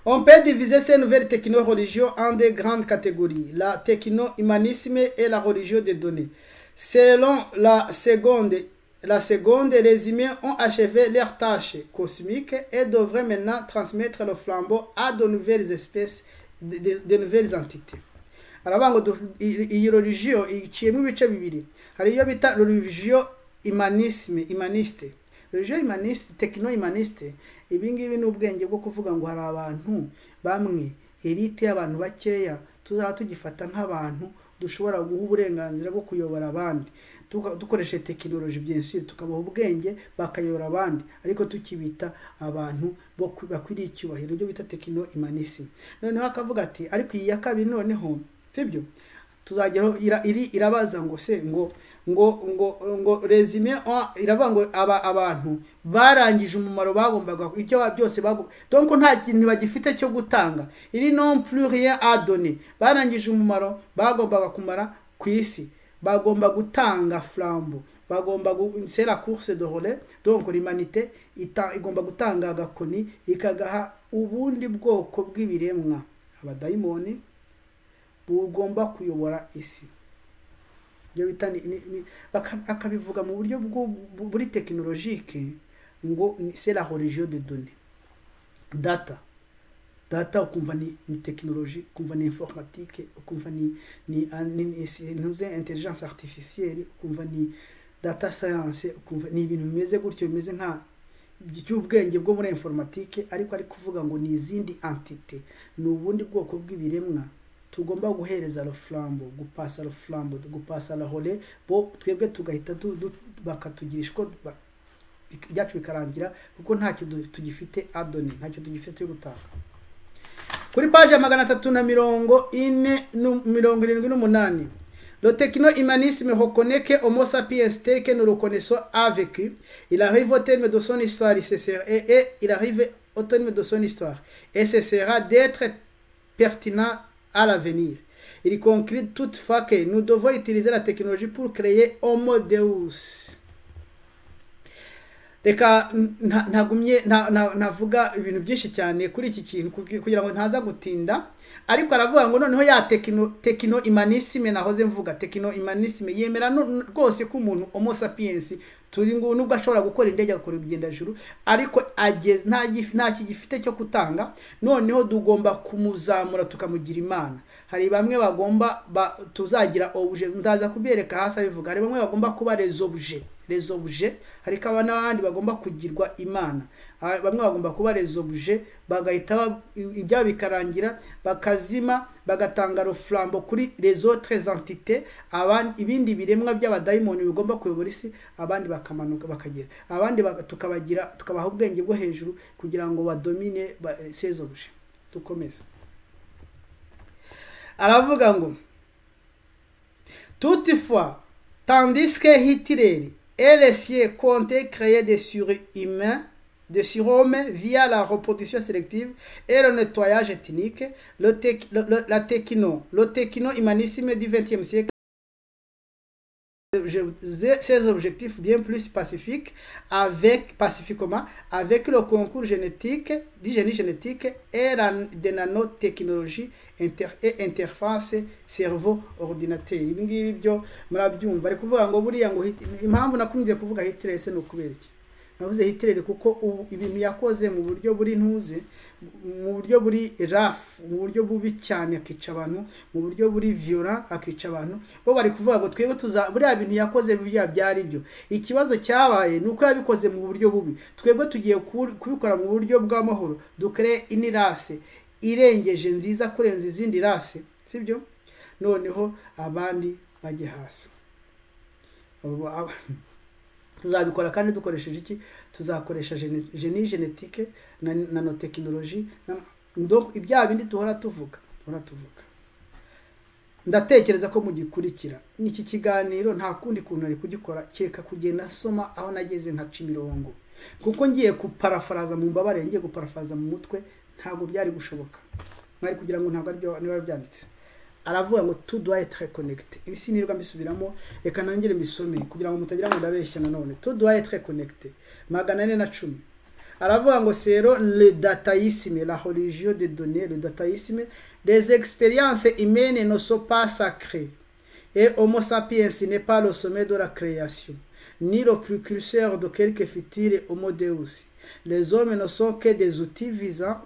on peut diviser ces nouvelles techno-religions en deux grandes catégories, la techno-humanisme et la religion des données. Selon la seconde, les humains ont achevé leur tâche cosmique et devraient maintenant transmettre le flambeau à de nouvelles espèces, de nouvelles entités. Alors, iyi religion iciyemo ibice bibiri. Hari iyo bita religion humaniste. Religion humaniste, techno-humaniste, ibingibi ni ubwenge bwo kuvuga ngo hari abantu bamwe, elite y'abantu bakeya, tuzaba tugifata nk'abantu dushobora guha uburenganzira bwo kuyobora abandi, dukoresha technology bien sûr, tukabaha ubwenge bakayobora abandi, ariko tukibita abantu bakwiriye icyubahiro, byo bita techno-humanisme. Noneho akavuga ati ariko iyi ya kabiri noneho sibyo tuzageraho irabaza ngo se ngo resume iravuga ngo abantu barangije umumaro bagombaga icyo byose donc nta kintu bagifite cyo gutanga, iri non plus rien à donner, barangije umumaro bagombaga kumara ku isi, bagomba gutanga flambeau, bagomba c'est la course de relais, donc l'humanité igomba gutanga agakoni ikagaha ubundi bwoko bw'ibiremwa, abadayimoni bugomba kuyobora isi. Byo bitani akabivuga mu buryo buri technologique ngo c'est la religion des données. Data ukumva ni technologie, ukumva ni informatique, ukumva ni intelligence artificielle, ukumva ni data science, ukumva ni ibintu bimeze gutyo, bimeze nka by'ubwenge bwo muri informatique, ariko ari kuvuga ngo ni izindi entité, ni ubundi bwoko bw'ibiremwa tugomba guhereza le flambeau, gupasa le flambeau, gupasa la relais, bo twebwe tugahita bakatugirishwa byacu bikarangira, kuko ntacyo tugifite adone, ntacyo tugifite yo gutanga. Kuri page ya 378, le techno-humanisme reconnaît que Homo sapiens tel que nous le connaissons a vécu, il arrive au terme de son histoire, et ce sera d'être pertinent à l'avenir. Il conclut toutefois que nous devons utiliser la technologie pour créer Homo Deus. reka ntagumye navuga ibintu byinshi cyane kuri iki kintu kugira ngo ntaza gutinda, ariko aravuga ngo noneho ya tekino imanisme nahoze mvuga, tekino imanisme yemera rwose ko umuntu homo sapiens turi ngo nubwo ashobora gukora indege agakora ibigendajuru, ariko ageze nta kigifite cyo kutanga, noneho tugomba kumuzamura tukamugira imana. Hari bamwe bagomba tuzagira objet, ndaza kubereka hasi abivuga, hari bamwe bagomba kuba les objets, hari n'abandi bagomba kugirwa imana. Bamwe bagomba kuba les objets, bagahita ibya bikarangira bakazima, bagatanga le flambeau kuri les autres entités, ibindi biremwa by'abadayimoni bigomba kuyobora isi, abandi bakamanuka bakagira, abandi tukabaha ubwenge bwo hejuru kugira ngo badomine ces objets. Tukomeza, aravuga ngo toutefois tandis que Hitler et les siens comptaient créer des surhumains, des surhommes via la reproduction sélective et le nettoyage ethnique, le techno-humanisme du XXe siècle, ces objectifs bien plus pacifiques pacifiquement avec le concours génétique, du génie génétique et des nanotechnologies et interface cerveau-ordinateur. Ibi ngibi byo murabyumva, ari kuvuga ngo buriya ngo impamvu nakunze kuvuga Hitler se no kubera iki navuze Hitler kuko ibintu yakoze mu buryo buri ntuze, mu buryo buri rafu, mu buryo bubi cyane, akica abantu mu buryo buri violent, akica abantu. Bo bari kuvuga ngo twebwe buriya bintu yakoze byari byo, ikibazo cyabaye nuko yabikoze mu buryo bubi, twebwe tugiye kubikora mu buryo bw'amahoro, dukore inirase irengeje nziza kurenza izindi rase, sibyo? Noneho abandi bajye hasi. Tuzabikora kandi dukoresheje iki? Tuzakoresha génie génétique na nanotechnologie, donc ibya bindi tuhora tuvuga. Ndatekereza ko mugikurikira n'iki kiganiro nta kundi kuntu ari kugikora cyeka kugenda soma aho nageze nka Cimirongo, kuko ngiye kuparafaraza mu mbabare, ngiye guparafaraza mu mutwe, ntabwo byari gushoboka. Mwari kugira ngo ntabwo aribyo niba byanditse. Aravuga ngo tout doit être connecté. Ibi sinirwa mbisubiramo, reka nangire mbisome kugira ngo mutagira ngo ndabeshya nanone. Tout doit être connecté. 410. Aravuga ngo c'est le dataïsme, la religion des données, le dataïsme, les expériences humaines ne sont pas sacrées. Et Homo sapiens n'est pas le sommet de la création, ni le précurseur de quelque futur Homo Deus. Les hommes ne sont que des outils visant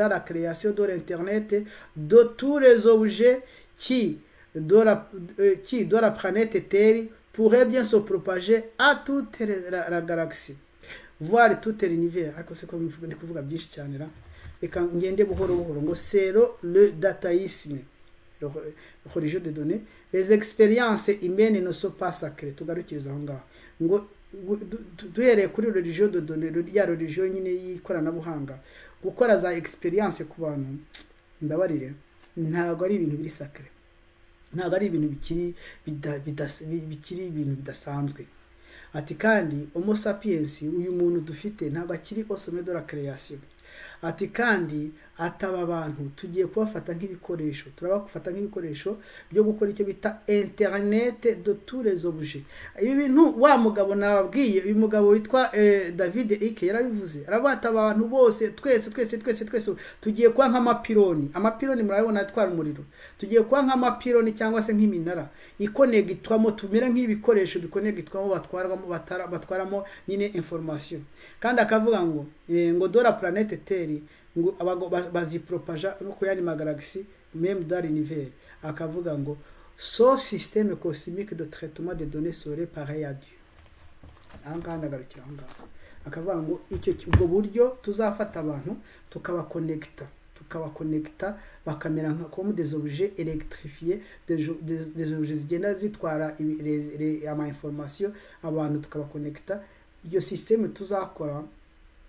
la création de l'internet, de tous les objets qui de la planète Terre pourraient bien se propager à toute la galaxie, voire tout l'univers. Ariko se ko ndi kuvuga byinshi cyane ra, reka ngende buhoro buhoro ngo c'est le dataïsme, la religion des données, les expériences humaines ne sont pas sacrées. Tugarukiriza aho ngaho ngo duhereye kuri religion de données, ya religion nyine y'ikoranabuhanga, gukora za experience ku bantu, ndabarire ntago ari ibintu biri sacré, ntago ari ibintu bikiri ibintu bidasanzwe. Ati kandi Homo sapiens, uyu muntu dufite ntago akiri au sommet de la création. Ati kandi ataba abantu tugiye kubafata nk'ibikoresho, turabafata nk'ibikoresho byo gukora icyo bita internet de tous les objets. Ibi bintu wa mugabo nababwiye, uyu mugabo witwa David Icke yarabivuze, arabata abantu bose twese tugiye kuba nk'amapironi. Amapironi murabona atwara umuriro, tugiye kuba nk'amapironi cyangwa se nk'iminara ikonegitwamo, tumera nk'ibikoresho bikonegitwamo batwaramo nyine information. Kandi akavuga ngo de la planète Terre, ngo bazipropaja no ku yandi magalaxie, même dans l'univers. Akavuga ngo ce système cosmique de traitement des données serait pareil à Dieu. Anga ndagarukira anga. Akavuga ngo ubwo buryo tuzafata abantu tukabakonekta bakamera nka comme des objets électrifiés, des objets zigenda zitwara ama information, abantu tukabakonekta. Iyo système tuzakora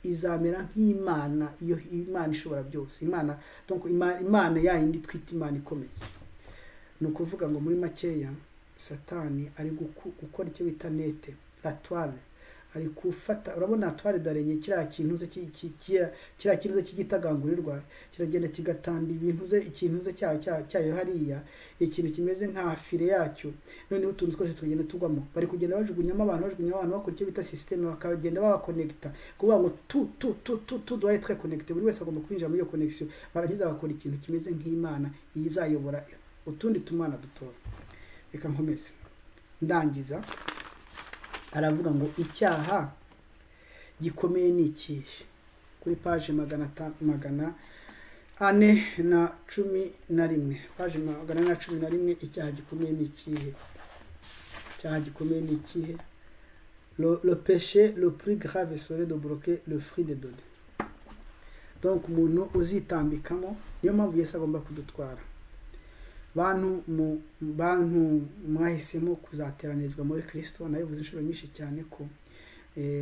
izamera nk'Imana, iyo Imana ishobora byose, Imana, donc Imana yayindi twita Imana ikomeye. No kuvuga ngo muri makeya Satani ari gukora icyo bita nete, la toile, ari kufata, urabona twari darenye kiriya kintu ze kiriya kintu ze cy'igitagangurirwa kiragenda kigatanda ibintu ze ikintu ze cyayo hariya, ikintu kimeze nka file yacyo, noneho utuntu twose tugenda tugwamo, bari kugenda bajugunyamo abantu bakora icyo bita systeme, bakagenda babakonekita kuvuga ngo tu doit être connecté, buri wese agomba kwinjira muri iyo connection, barangiza bakora ikintu kimeze nk'Imana izayobora utundi tumana dutora. Reka nkomeze ndangiza, aravuga ngo icyaha gikomeye ni ikihe, kuri page 411, page 411, icyaha gikomeye ni ikihe? Icyaha gikomeye ni ikihe? Le péché le plus grave serait de bloquer le fruit de donner. Donc umuntu uzitambikamo, niyo mpamvu Yesu agomba kudutwara. Bantu mwahisemo kuzateranizwa muri Kristo, nabivuze inshuro nyinshi cyane ko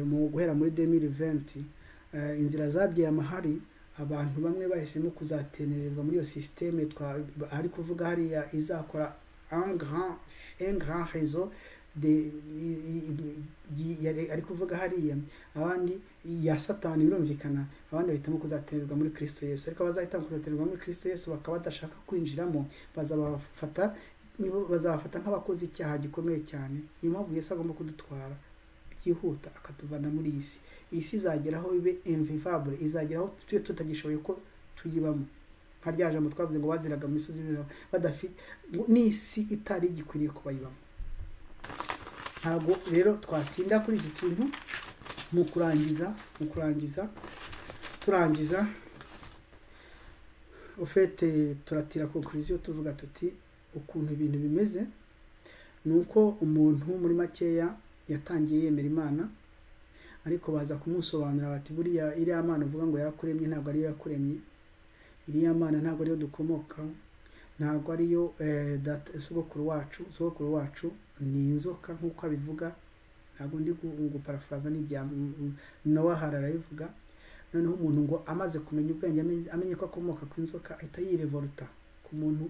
mu guhera muri 2020 inzira zabye amahari, abantu bamwe bahisemo kuzatenerezwa muri iyo systeme ari kuvuga hariya izakora un grand réseau ari kuvuga hariya, abandi ya Satani birumvikana, abandi bahitamo kuzatererwa muri Kristo Yesu. Ariko bazahitamo kuzatererwa muri Kristo Yesu bakaba badashaka kwinjiramo, bazabafata nk'abakoze icyaha gikomeye cyane. Niyo mpamvu Yesu agomba kudutwara byihuta akatuvana muri iyi si. Iyi si izageraho ibe invivable, izageraho tutagishoboye ko tuyibamo, nka rya jambo twavuze ngo baziraga mu misozi badafite n'isi itari gikwiriye kubayibamo. Ntabwo rero twatinda kuri iki kintu. Mu kurangiza ufite turatira conclusion tuvuga tuti ukuntu ibintu bimeze nuko umuntu muri makeya yatangiye yemera Imana, ariko baza kumusobanurira bati buriya iriya Mana uvuga ngo yarakuremye ntabwo ariyo yakuremye, iriya Mana ntabwo ariyo dukomoka, ntabwo ariyo sogokuru wacu ni inzoka nk'uko abivuga. Ntabwo ndi paraphrase n'ibya Noah harayivuga. Noneho umuntu ngo amaze kumenya ubwenge, amenye ko akomoka ku inzoka, ahita yirevolta ku muntu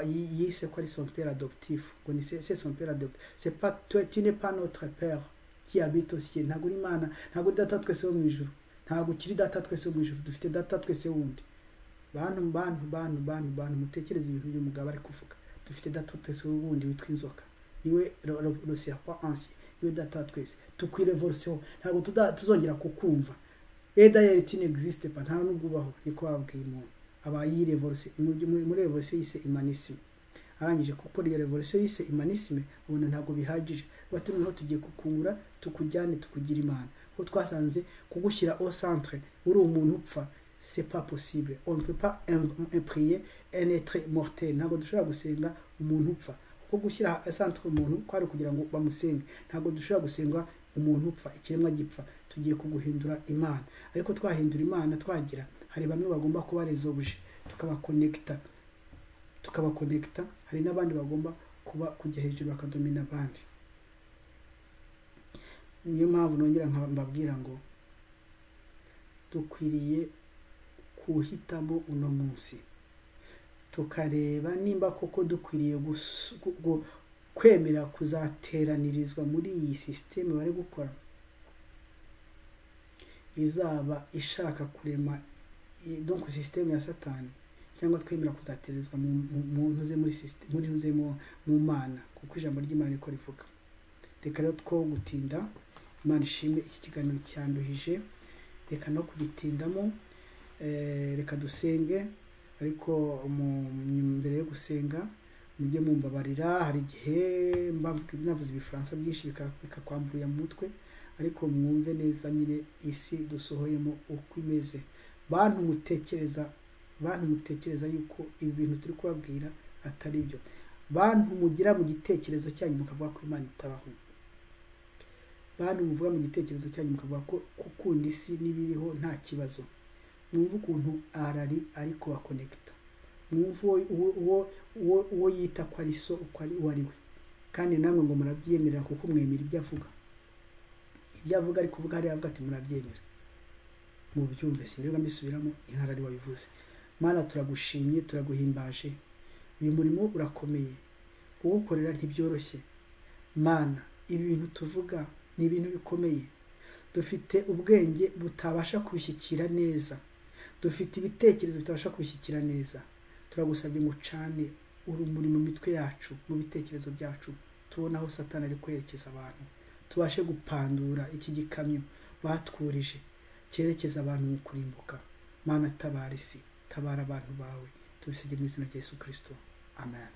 yise ko ari son père adoptif, ngo ni c'est son père adoptif. C'est pas toi, tu n'es pas notre père qui habite au ciel. Ntabwo Imana, ntabwo data twese wo mu ijuru, ntabwo kiri data twese wo mu ijuru, dufite data twese wundi. Bantu mutekereza ibintu by'umugabo ari kuvuga. Dufite data twese wundi witwa inzoka, niwe le serpent ancien, niwe data twese. Tukwirevolution, ntabwo tuzongera kukumva. D'ailleurs tu n'existes pas, nta nubwo ubaho. Niko babwiye umuntu abayi revolution muri revolution yise humanisme. Arangije gukora iyo revolution yise humanisme, ubona ntabwo bihagije. Bati noneho tugiye kukungura, tukujyane, tukugira Imana. Ko twasanze kugushyira au centre uri umuntu upfa, c'est pas possible. On ne peut pas prier un être mortel. Ntabwo dushobora gusenga umuntu upfa. Ko gushyira centre umuntu kwari kugira ngo bamusenge. Ntabwo dushobora gusenga umuntu upfa, ikiremwa gipfa. Tugiye kuguhindura Imana. Ariko twahindura Imana twagira, hari bamwe bagomba kuba resobuje, tukabakonekta, hari n'abandi bagomba kuba kujya hejuru bakadomina abandi. Niyo mpamvu nongera mbabwira ngo dukwiriye kuhitamo uno munsi, tukareba nimba koko dukwiriye kwemera kuzateranirizwa muri iyi systeme bari gukora, izaba ishaka kurema donc systeme ya Satani, cyangwa twemera kuzaterezwa mu ntuze muri systeme, muri ntuze mu Mana, kuko ijambo ry'Imana riko rivuga. Reka rero two gutinda, Imana ishimwe iki kiganiro cyanduhije, reka no kubitindamo. Reka dusenge, ariko mbere yo gusenga mujye mumbabarira, hari igihe navuze ibifaransa byinshi bikakwambuye mu mutwe, ariko mwumve neza nyine isi dusohoyemo uko imeze. Bantu mutekereza yuko ibi bintu turi kubabwira atari byo. Bantu mugira mu gitekerezo cyanyu mukavuga ko Imana itabaho. Bantu muvuga mu gitekerezo cyanyu mukavuga ko gukunda isi n'ibiriho nta kibazo. Mwumve ukuntu ari kubakonekita. Mwumve uwo yita ko ari so, uko ari we. Kandi namwe ngo murabyemerera kuko mwemera ibyo avuga. Ibyo avuga ari kuvuga hari avuga ati murabyemera. Mu byumve sinirwa mbisubiramo, intara ari wabivuze. Mana turagushimye, turaguhimbaje. Uyu murimo urakomeye, kuwukorera ntibyoroshye. Mana, ibi bintu tuvuga ni ibintu bikomeye. dufite ubwenge butabasha kubishyikira neza, dufite ibitekerezo bitabasha kubishyikira neza. Turagusabye ngo ucane urumuri mu mitwe yacu, mu bitekerezo byacu, tubona aho Satani ari kwerekeza abantu, tubashe gupandura iki gikamyo batwurije cyerekeza abantu mu kurimbuka. Mana tabara isi, tabara abantu bawe, tubisabye mu izina rya Yesu Kristo, amen.